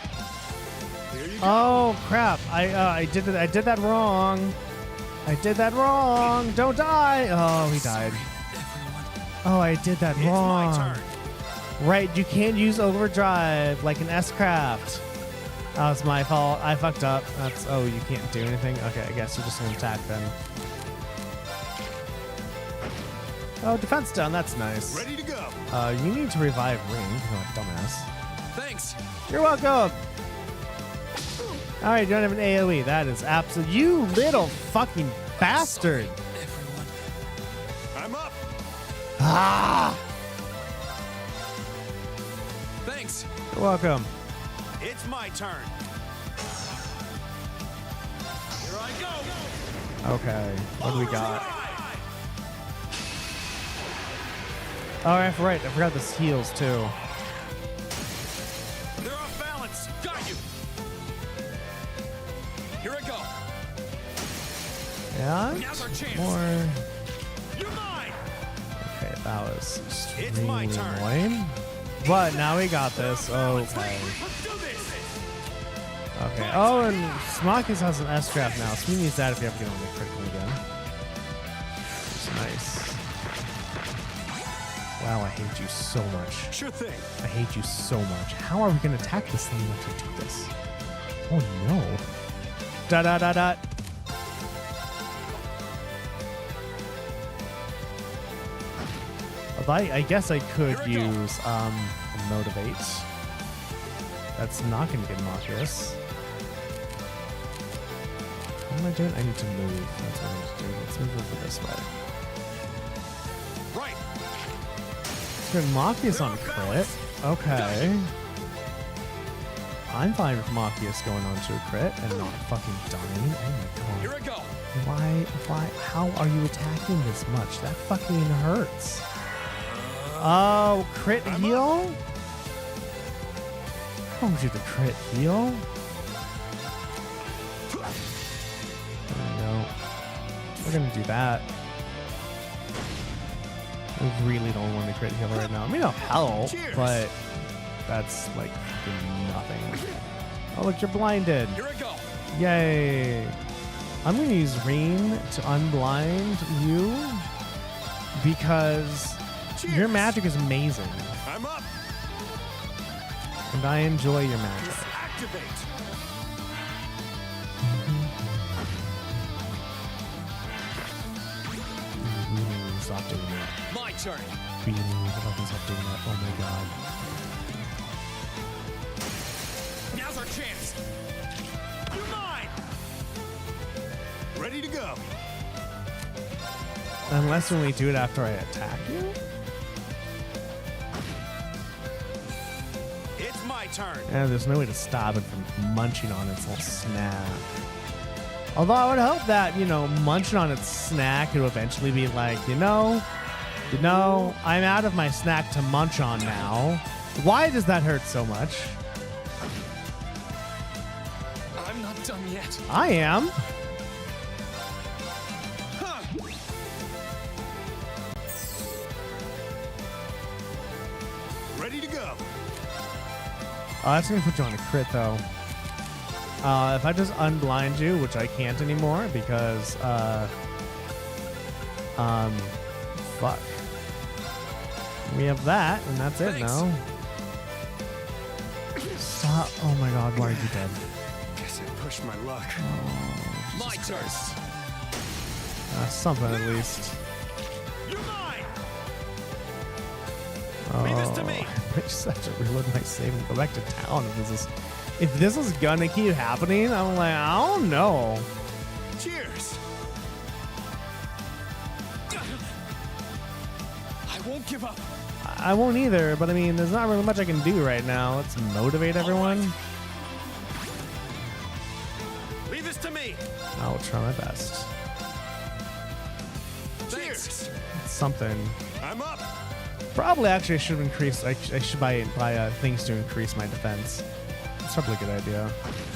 Here you go. Oh crap! I did that wrong. I did that wrong. Don't die. Oh, he died. Oh, I did that It's wrong. my turn. Right, you can't use overdrive like an S-Craft. Oh, it's my fault. I fucked up. Oh, you can't do anything? Okay, I guess you're just gonna attack then. Oh, defense down. That's nice. Ready to go. You need to revive Ring. Oh, dumbass. Thanks. You're welcome. All right, you don't have an AOE. That is absolute. You little fucking bastard. Everyone. I'm up. Ah! Thanks. You're welcome. It's my turn. Here I go. Okay, what do we got? Oh, right. I forgot this heals too. They're off balance. Got you. Here I go. And Now's our chance. more. You're mine. Okay, that was It's my extremely turn. annoying. But now we got this. Okay. Let's do this. Okay. Oh, and Smockers has an S-trap now, so we need that if you ever get on the critical again. It's nice. Wow, I hate you so much. Sure thing. I hate you so much. How are we going to attack this thing once we do this? Oh no. Da da da da. I guess I could use Motivate. That's not going to get Marcus. What am I doing? I need to move. That's what I need to do. Let's move over this way. Right. Let's get Marcus on crit. Okay. I'm fine with Marcus going on to a crit and not fucking dying. Oh my Here god. I go. Why, how are you attacking this much? That fucking hurts. Oh, crit heal? How would you the crit heal? There we go. We're gonna do that. I really don't want to crit heal right now. I mean, it'll help, Cheers. but that's like fucking nothing. Oh, look, you're blinded. Here I go. Yay. I'm going to use Reen to unblind you because your Cheers. magic is amazing I'm up. and I enjoy your magic. Activate. Stop doing that. My turn. Really, fucking stop doing that. Oh my god. Now's our chance. You're mine. Ready to go. Unless when we do it after I attack you? It's my turn. Yeah, there's no way to stop it from munching on its little snack. Although I would hope that, munching on its snack it will eventually be like, I'm out of my snack to munch on now. Why does that hurt so much? I'm not done yet. I am. Huh. Ready to go. Oh, that's gonna put you on a crit though. If I just unblind you, which I can't anymore because fuck. We have that, and that's it Thanks. now. Stop. Oh my god, why are you dead? Guess I pushed my luck. My turn. Something at least. You're mine. Oh, Leave this to me. I just have to reload my save and go back to town if this is gonna keep happening. I'm like, I don't know. Cheers. I won't give up. I won't either, but I mean, there's not really much I can do right now. Let's motivate everyone. Leave this to me. I will try my best. Thanks. It's something. I'm up. Probably actually I should increase. I should buy things to increase my defense. That's probably a good idea.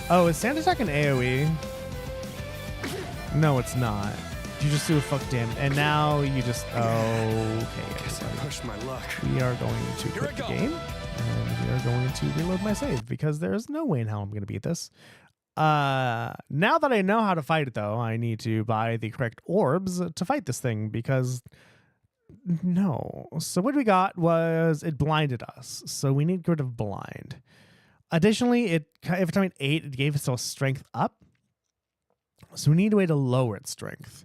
Oh, is Sand Attack an AoE? No, it's not. You just do a fuck damage, and now you just. Okay, Guess I everybody. pushed my luck. We are going to Here I quit the go. game, and we are going to reload my save because there is no way in hell I'm going to beat this. Now that I know how to fight it, though, I need to buy the correct orbs to fight this thing because no. So what we got was it blinded us, so we need to get rid of blind. Additionally, every time it ate, it gave itself strength up, so we need a way to lower its strength.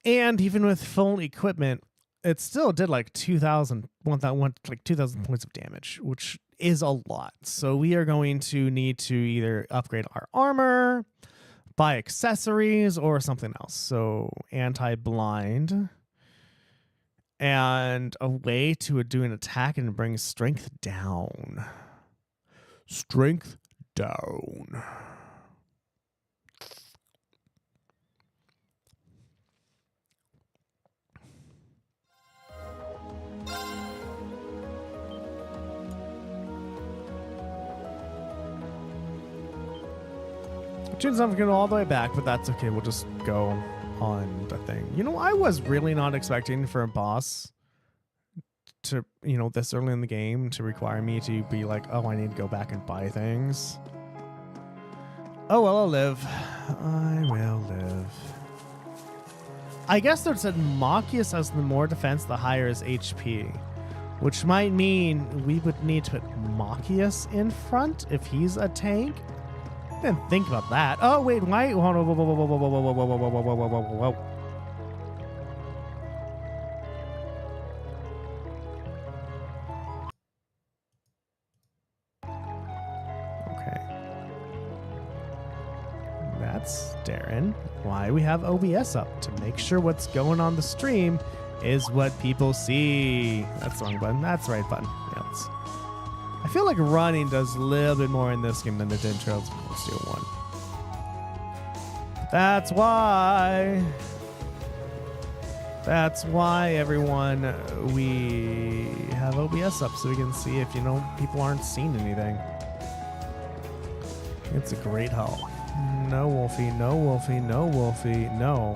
And even with full equipment, it still did like 2,000 points of damage, which is a lot. So we are going to need to either upgrade our armor, buy accessories, or something else. So anti-blind. And a way to do an attack and bring strength down. Strength down. Tune's not going all the way back, but that's okay. We'll just go on the thing. You know, I was really not expecting for a boss to, you know, this early in the game to require me to be like, oh, I need to go back and buy things. Oh, well, I'll live. I will live. I guess they said Machias has the more defense, the higher his HP. Which might mean we would need to put Machias in front if he's a tank. I didn't think about that. Oh, wait, why? Whoa, whoa, whoa, whoa, whoa, whoa, whoa, whoa, whoa, whoa, whoa, whoa, whoa, whoa, whoa. That's Darren. Why we have OBS up to make sure what's going on the stream is what people see. That's the wrong button. That's the right button. Yeah, I feel like running does a little bit more in this game than it did in Trails of Cold Steel 1. That's why. That's why, everyone, we have OBS up so we can see if, you know, people aren't seeing anything. It's a great haul. No, Wolfie, no, Wolfie, no, Wolfie, no.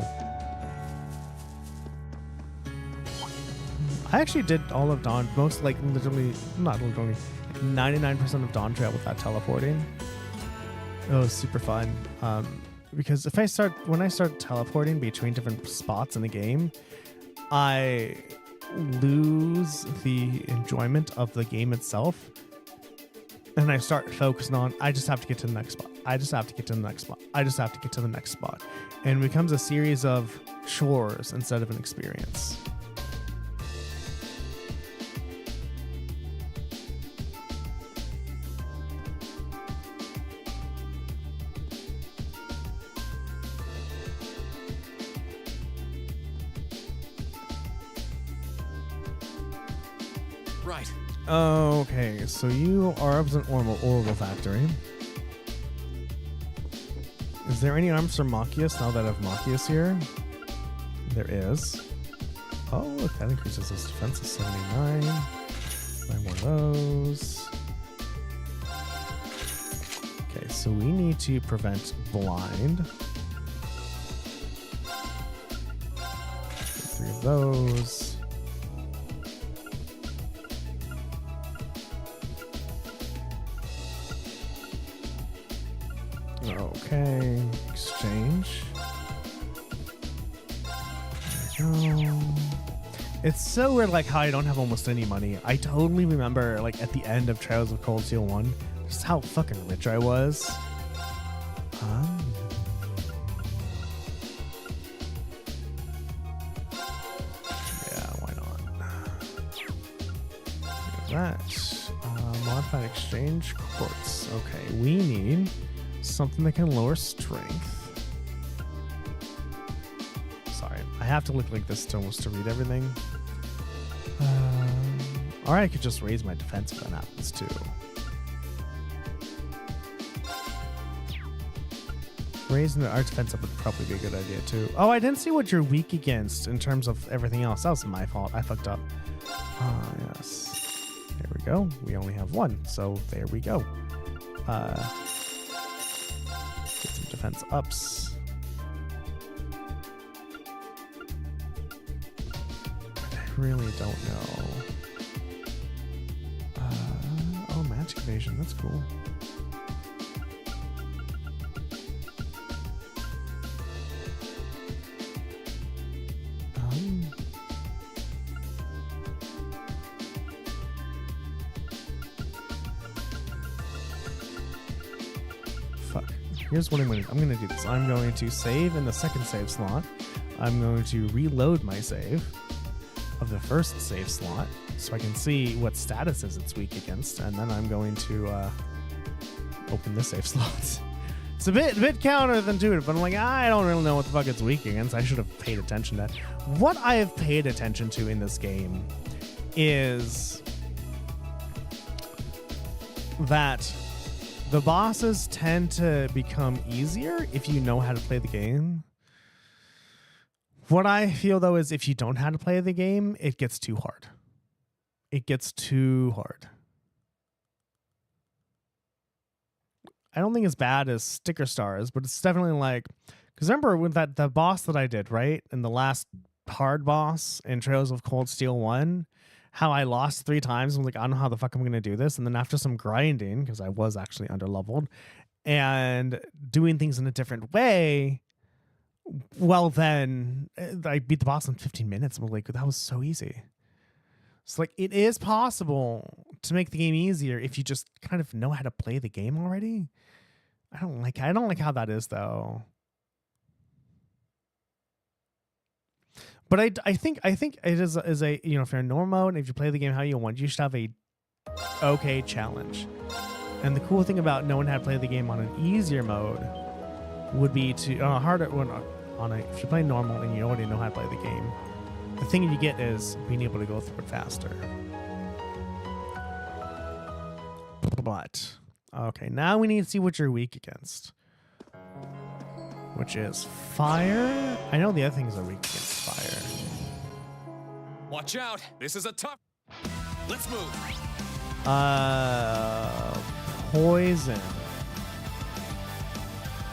I actually did all of Dawn, most like literally, not literally, 99% of Dawn Trail without teleporting. It was super fun. Because when I start teleporting between different spots in the game, I lose the enjoyment of the game itself. And I start focusing on, I just have to get to the next spot. I just have to get to the next spot. I just have to get to the next spot. And it becomes a series of chores instead of an experience. Right. Okay, so you are up to an Orbital Factory. Is there any arms for Machias now that I have Machias here? There is. Oh, look, that increases his defense to 79. Buy one of those. Okay, so we need to prevent blind. 3 of those. Okay, exchange. There we go. It's so weird, like how I don't have almost any money. I totally remember, like at the end of Trials of Cold Steel 1, just how fucking rich I was. Yeah, why not? That modified exchange quartz. Okay, we need something that can lower strength. Sorry, I have to look like this to almost to read everything. Or I could just raise my defense if that happens too. Raising our defense up would probably be a good idea too. Oh, I didn't see what you're weak against in terms of everything else. That was my fault. I fucked up. Yes. There we go. We only have one, so there we go. Get some defense ups. I really don't know. Oh, magic evasion. That's cool. Here's what I'm going to do this. I'm going to save in the second save slot. I'm going to reload my save of the first save slot so I can see what statuses it's weak against, and then I'm going to open this save slot. It's a bit counterintuitive, but I'm like, I don't really know what the fuck it's weak against. I should have paid attention to that. What I have paid attention to in this game is that the bosses tend to become easier if you know how to play the game. What I feel, though, is if you don't know how to play the game, it gets too hard. It gets too hard. I don't think as bad as Sticker Stars, but it's definitely like, because remember with the boss that I did, right? In the last hard boss in Trails of Cold Steel 1, how I lost 3 times. I'm like, I don't know how the fuck I'm going to do this. And then after some grinding, because I was actually underleveled, and doing things in a different way, well, then I beat the boss in 15 minutes. I'm like, that was so easy. It's like, it is possible to make the game easier if you just kind of know how to play the game already. I don't like how that is, though. But I think it is a, you know, if you're in normal mode, if you play the game how you want, you should have a okay challenge. And the cool thing about knowing how to play the game on an easier mode would be to harder if you play normal and you already know how to play the game. The thing you get is being able to go through it faster. But okay, now we need to see what you're weak against, which is fire. I know the other things are weak against fire. Watch out! This is a tough. Let's move. Poison.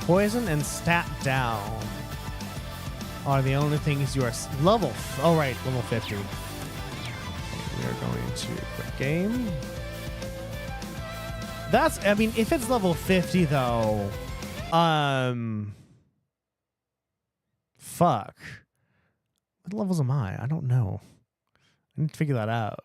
Poison and stat down are the only things you are level. Oh right, level 50. Okay, we are going to quit game. That's, I mean, if it's level 50 though, fuck. What levels am I? I don't know. I need to figure that out.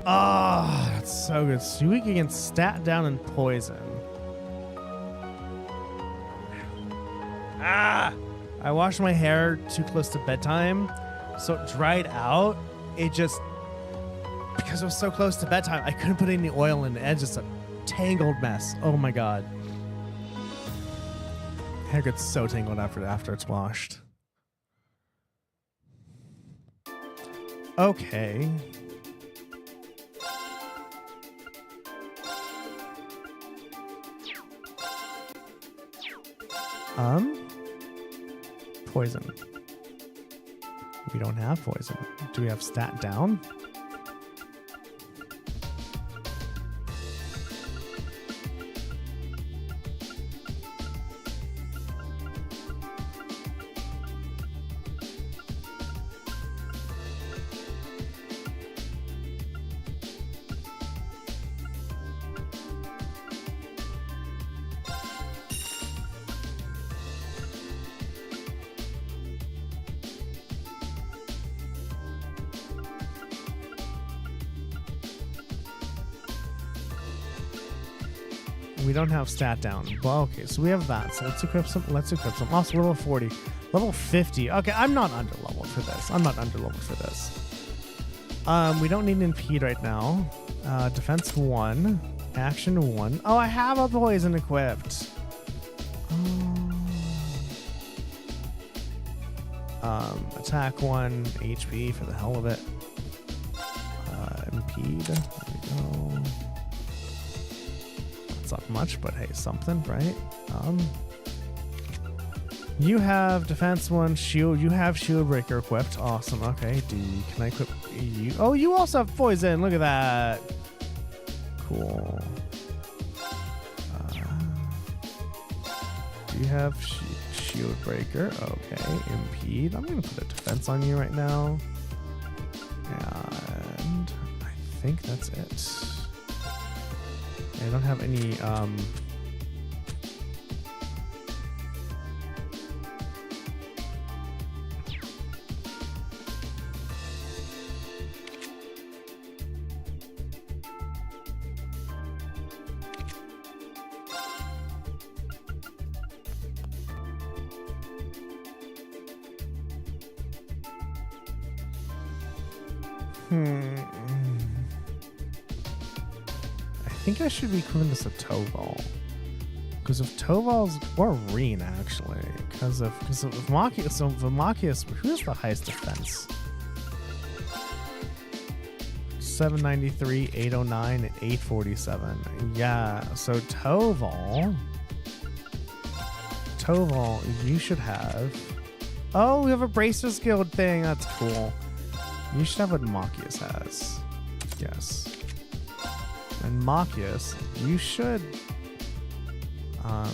Oh, that's so good. So weak against stat down and poison. I washed my hair too close to bedtime, so it dried out. It just, because it was so close to bedtime, I couldn't put any oil in it. It's just a tangled mess. Oh my god. Hair gets so tangled after it's washed. Okay. Poison. We don't have poison. Do we have stat down? We don't have stat down. Well, okay, so we have that. So let's equip some. Also, level 40. Level 50. Okay, I'm not underleveled for this. We don't need impede right now. Defense 1. Action 1. Oh, I have a poison equipped. Attack 1. HP for the hell of it. Impede. There we go. Not much, but hey, something, right? You have defense 1, shield. You have shield breaker equipped. Awesome. Okay, can I equip you? Oh, you also have poison. Look at that. Cool. Do you have shield breaker? Okay, impede. I'm gonna put a defense on you right now, and I think that's it. I don't have any I think I should be equipping this to Toval. Because if Toval's, or Reen actually, because if Machias, so for Machias, who's the highest defense? 793, 809, and 847. Yeah, so Toval, you should have. Oh, we have a Bracers Guild thing. That's cool. You should have what Machias has. Yes. And Machias, you should. I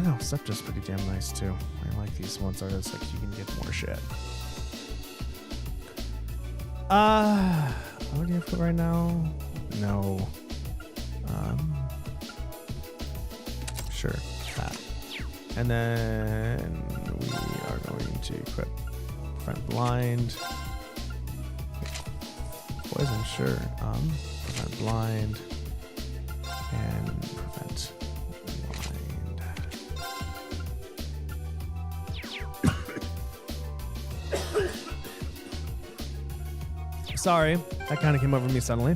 know, Scepter's pretty damn nice too. I like these ones that are just like you can get more shit. What do you put right now? No. Sure, that. And then we are going to equip Prevent Blind. Poison, sure. Prevent Blind. And Prevent Blind. Sorry, that kind of came over me suddenly.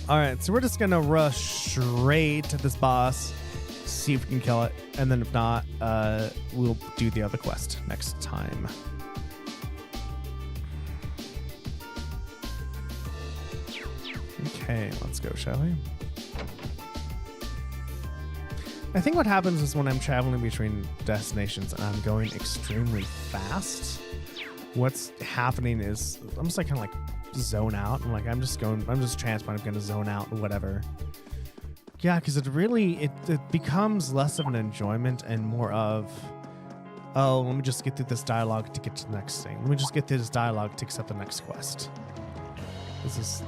Alright, so we're just gonna rush straight to this boss, see if we can kill it, and then if not, we'll do the other quest next time. Okay, let's go, shall we? I think what happens is when I'm traveling between destinations and I'm going extremely fast, what's happening is I'm just like kind of like zone out. I'm just transporting, I'm gonna zone out or whatever. Yeah, because it becomes less of an enjoyment and more of, oh, let me just get through this dialogue to get to the next thing. Let me just get through this dialogue to accept the next quest. This is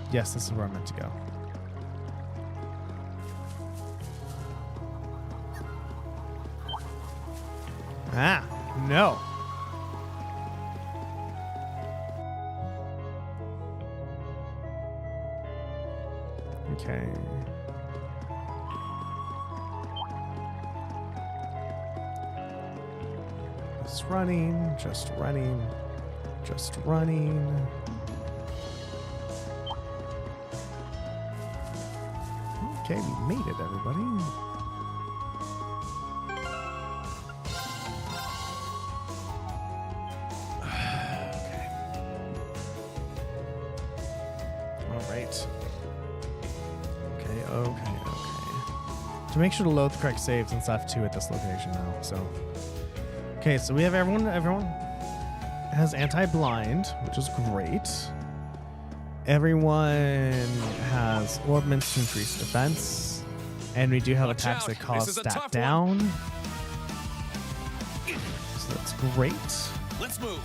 where I'm meant to go. Ah, no. Okay. Just running, just running, just running. Okay, we made it, everybody. Okay. All right. Okay. To make sure to load the correct save, since I have 2 at this location now, so. Okay, so we have everyone has anti-blind, which is great. Everyone has orbments to increase defense, and we do have attacks that cause stat down. So that's great. Let's move.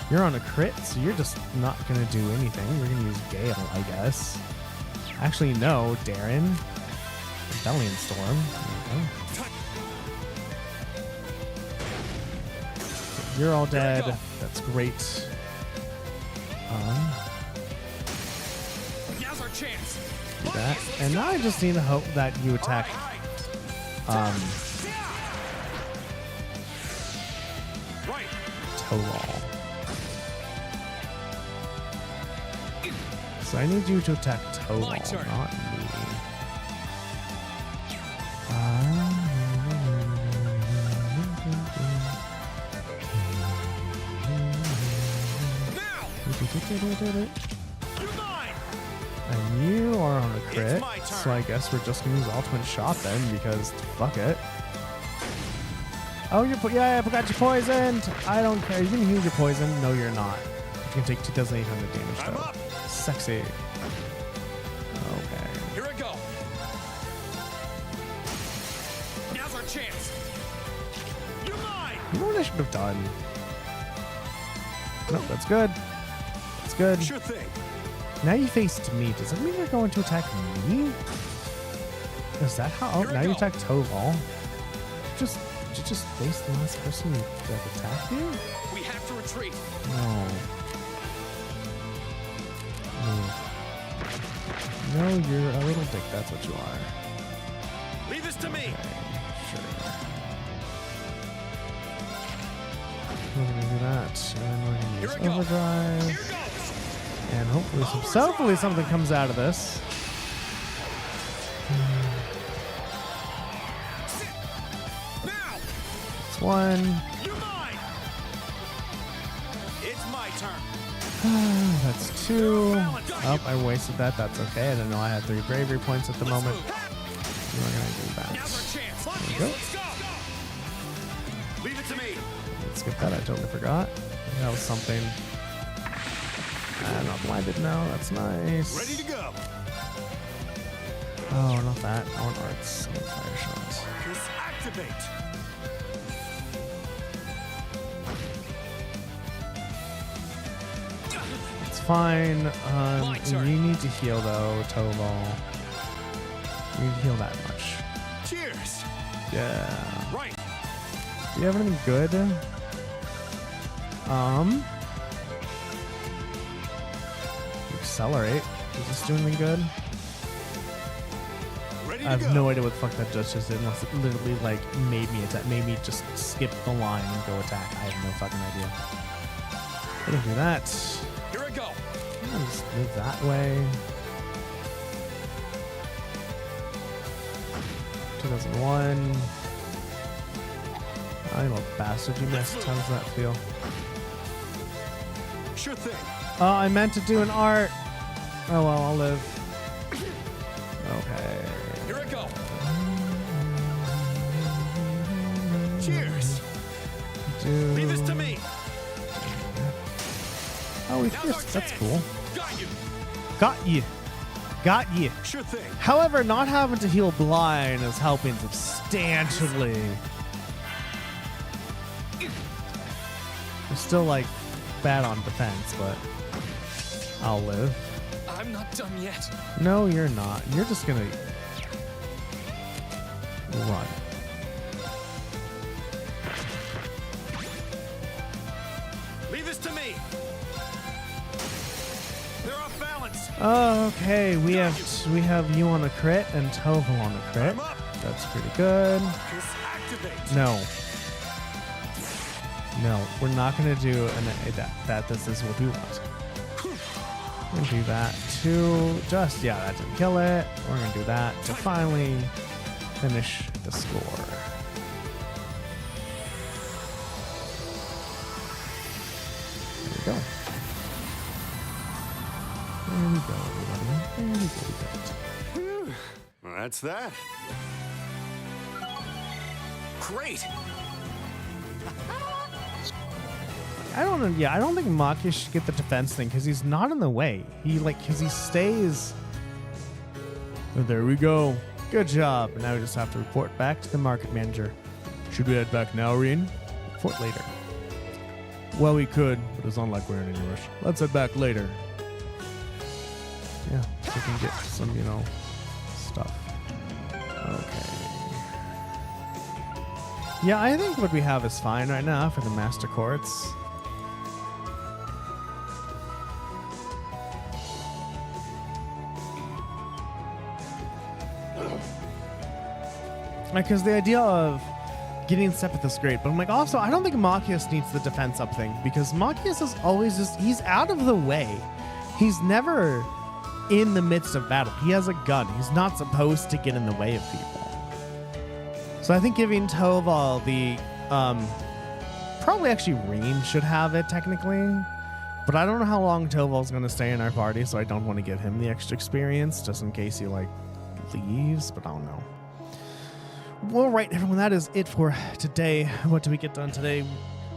You're on a crit, so you're just not gonna do anything. You're gonna use Gale, I guess. Actually, no, Darren. Rebellion Storm. There you go. You're all dead. That's great. Now's our chance. Do that. And now I just need to hope that you attack Toval. So I need you to attack Toval, not me. And you are on a crit, so I guess we're just gonna use ultimate shot then, because fuck it. Oh, yeah, I forgot you're poisoned. I don't care. You can use your poison. No, you're not. You can take 2,800 damage though. Sexy. Okay. Here I go. Now's our chance. You're mine. You know what I should have done? No, that's good. That's good. Sure thing. Now you faced me. Does that mean you're going to attack me? Is that how? Oh, now you attack Toval. Did you just face the last person that attacked you? We have to retreat. No. No, you're a little dick. That's what you are. Leave this to me. Okay, sure. We're gonna do that, and we're gonna Here we go. Overdrive. And hopefully something comes out of this. Now! It's one. You're mine! It's my turn. That's two. Oh, I wasted that. That's okay. I didn't know I had 3 bravery points at the moment. We're gonna do that. Now's our chance. There we go. Let's go! Leave it to me. Let's skip that. I totally forgot. That was something. I'm not blinded now. That's nice. Ready to go. Oh, not that. I want arts. I want fire shots. Just activate. It's fine. My turn. You need to heal though, Toval. You need to heal that much. Cheers. Yeah. Right. Do you have anything good? Accelerate. Is this doing anything good? Ready I to have go. no idea what the fuck that just did unless it literally like made me just skip the line and go attack. I have no fucking idea. We're gonna do that. Here I go. I'm gonna just move that way. 2001. I am a bastard. You missed. How does that feel? Sure thing. Oh, I meant to do an art. Oh well, I'll live. Okay. Here I go. Cheers. Do. Leave this to me. Oh, we Now's our pierced. That's chance. cool. Got you. Got you. Got you. Sure thing. However, not having to heal blind is helping substantially. We're still like bad on defense, but I'll live. I'm not done yet. No, you're not. You're just gonna run. Leave this to me. They're off balance. Okay, we have you on a crit and Toval on a crit. I'm up. That's pretty good. Just activate. No. No, we're not gonna do that. This is what we want. We're gonna do that to just that didn't kill it. We're gonna do that to finally finish the score. There we go. There we go, everybody. There we go. We got it. Well, that's that. Great. I don't know. Yeah, I don't think Makia should get the defense thing because he's not in the way. Because he stays. Oh, there we go. Good job. And now we just have to report back to the market manager. Should we head back now, Rien? Report later. Well, we could, but it's not like we're in any rush. Let's head back later. Yeah, so we can get some, stuff. Okay. Yeah, I think what we have is fine right now for the Master Courts. Because the idea of getting Sepith is great, but I'm like, also, I don't think Machias needs the defense up thing because Machias is always he's out of the way. He's never in the midst of battle. He has a gun. He's not supposed to get in the way of people. So I think giving Toval the, probably actually Rien should have it technically, but I don't know how long Toval's going to stay in our party, so I don't want to give him the extra experience just in case he leaves, but I don't know. Well, right, everyone, that is it for today. What did we get done today?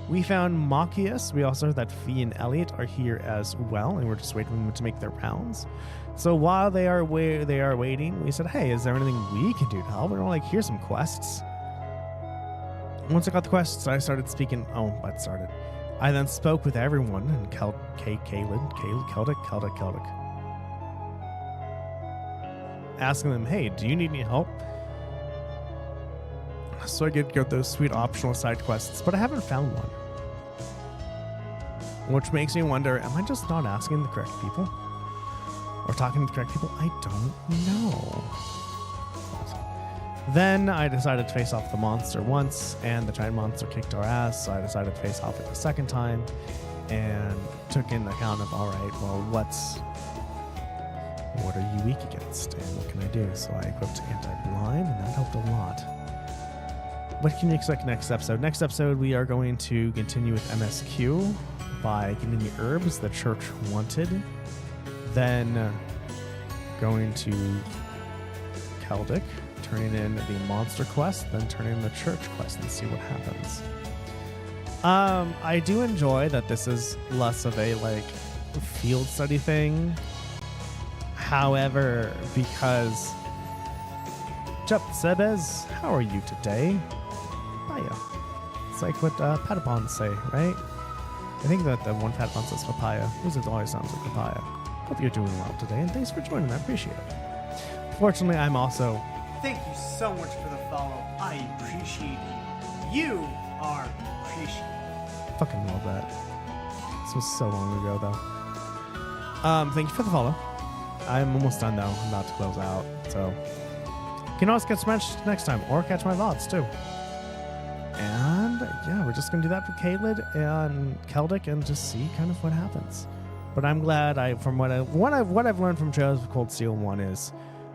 We found Machias. We also heard that Fee and Elliot are here as well, and we're just waiting for them to make their rounds. So while they are waiting, we said, hey, is there anything we can do to help? And we're like, here's some quests. Once I got the quests, I started speaking. I then spoke with everyone, and Celdic, asking them, hey, do you need any help? So I could get those sweet optional side quests, but I haven't found one. Which makes me wonder, am I just not asking the correct people? Or talking to the correct people? I don't know. Then I decided to face off the monster once, and the giant monster kicked our ass, so I decided to face off it the second time. and took into account of, all right, well, what are you weak against and what can I do? So I equipped anti-blind and that helped a lot. What can you expect next episode? Next episode, we are going to continue with MSQ by getting the herbs the church wanted. Then going to Celdic, turning in the monster quest, then turning in the church quest and see what happens. I do enjoy that this is less of a like field study thing. However, because Chup Sebes, how are you today? Hiya. It's like what Patapons say, right? I think that the one Patapon says papaya. This always sounds like papaya. Hope you're doing well today, and thanks for joining. I appreciate it. Fortunately, I'm also... Thank you so much for the follow. I appreciate you. You are appreciated. Fucking love that. This was so long ago, though. Thank you for the follow. I'm almost done, though. I'm about to close out, so... You can always catch Smash next time, or catch my VODs, too. And, yeah, we're just going to do that for Caelid and Celdic and just see kind of what happens. But I'm glad what I've learned from Trails of Cold Steel 1 is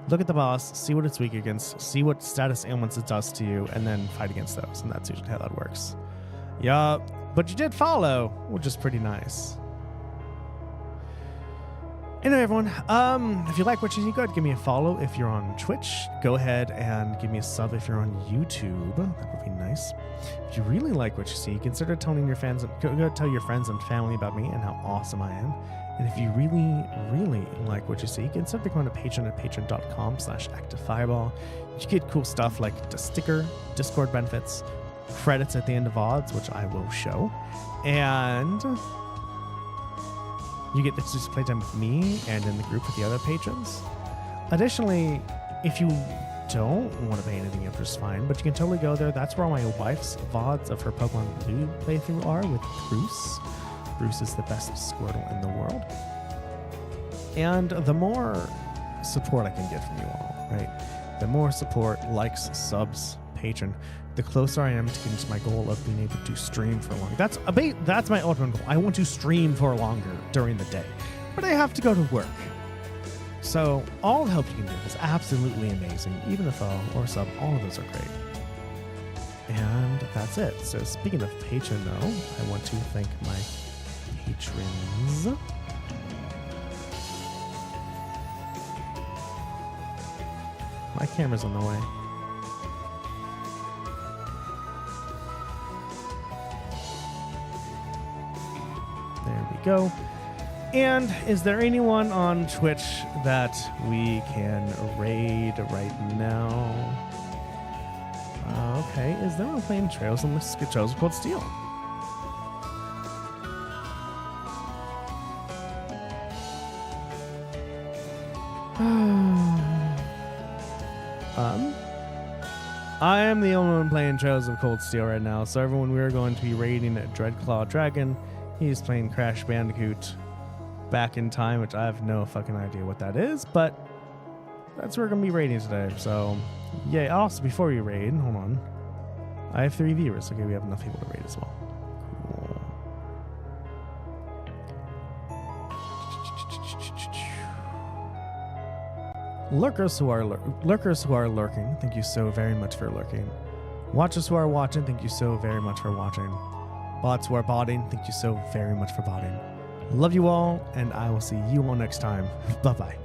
look at the boss, see what it's weak against, see what status ailments it does to you, and then fight against those. And that's usually how that works. Yeah, but you did follow, which is pretty nice. Anyway, everyone, if you like what you see, go ahead and give me a follow if you're on Twitch. Go ahead and give me a sub if you're on YouTube. That would be nice. If you really like what you see, consider telling your fans, go tell your friends and family about me and how awesome I am. And if you really, really like what you see, consider becoming a patron at patreon.com/activefireball. You get cool stuff like the sticker, Discord benefits, credits at the end of VODs, which I will show, and you get to just play time with me and in the group with the other patrons. Additionally, if you don't want to pay anything, it's just fine, but you can totally go there. That's where my wife's VODs of her Pokemon Blue playthrough are with Bruce. Bruce is the best Squirtle in the world. And the more support I can get from you all, right? The more support, likes, subs, patron, the closer I am to getting to my goal of being able to stream for longer. That's my ultimate goal. I want to stream for longer during the day, but I have to go to work. So all the help you can give is absolutely amazing. Even a follow or a sub, all of those are great. And that's it. So speaking of patron, though, I want to thank my patrons. My camera's on the way. There we go. And is there anyone on Twitch that we can raid right now? Okay, is there one playing Trails on the Trails of Cold Steel? I am the only one playing Trails of Cold Steel right now, so everyone, we are going to be raiding Dreadclaw Dragon. He's playing Crash Bandicoot Back in Time, which I have no fucking idea what that is, but that's what we're going to be raiding today. So, yeah. Also, before we raid, hold on. I have 3 viewers. Okay, we have enough people to raid as well. Cool. Lurkers who are lurking, thank you so very much for lurking. Watchers who are watching, thank you so very much for watching. Bots who are botting, thank you so very much for botting. Love you all, and I will see you all next time. Bye-bye.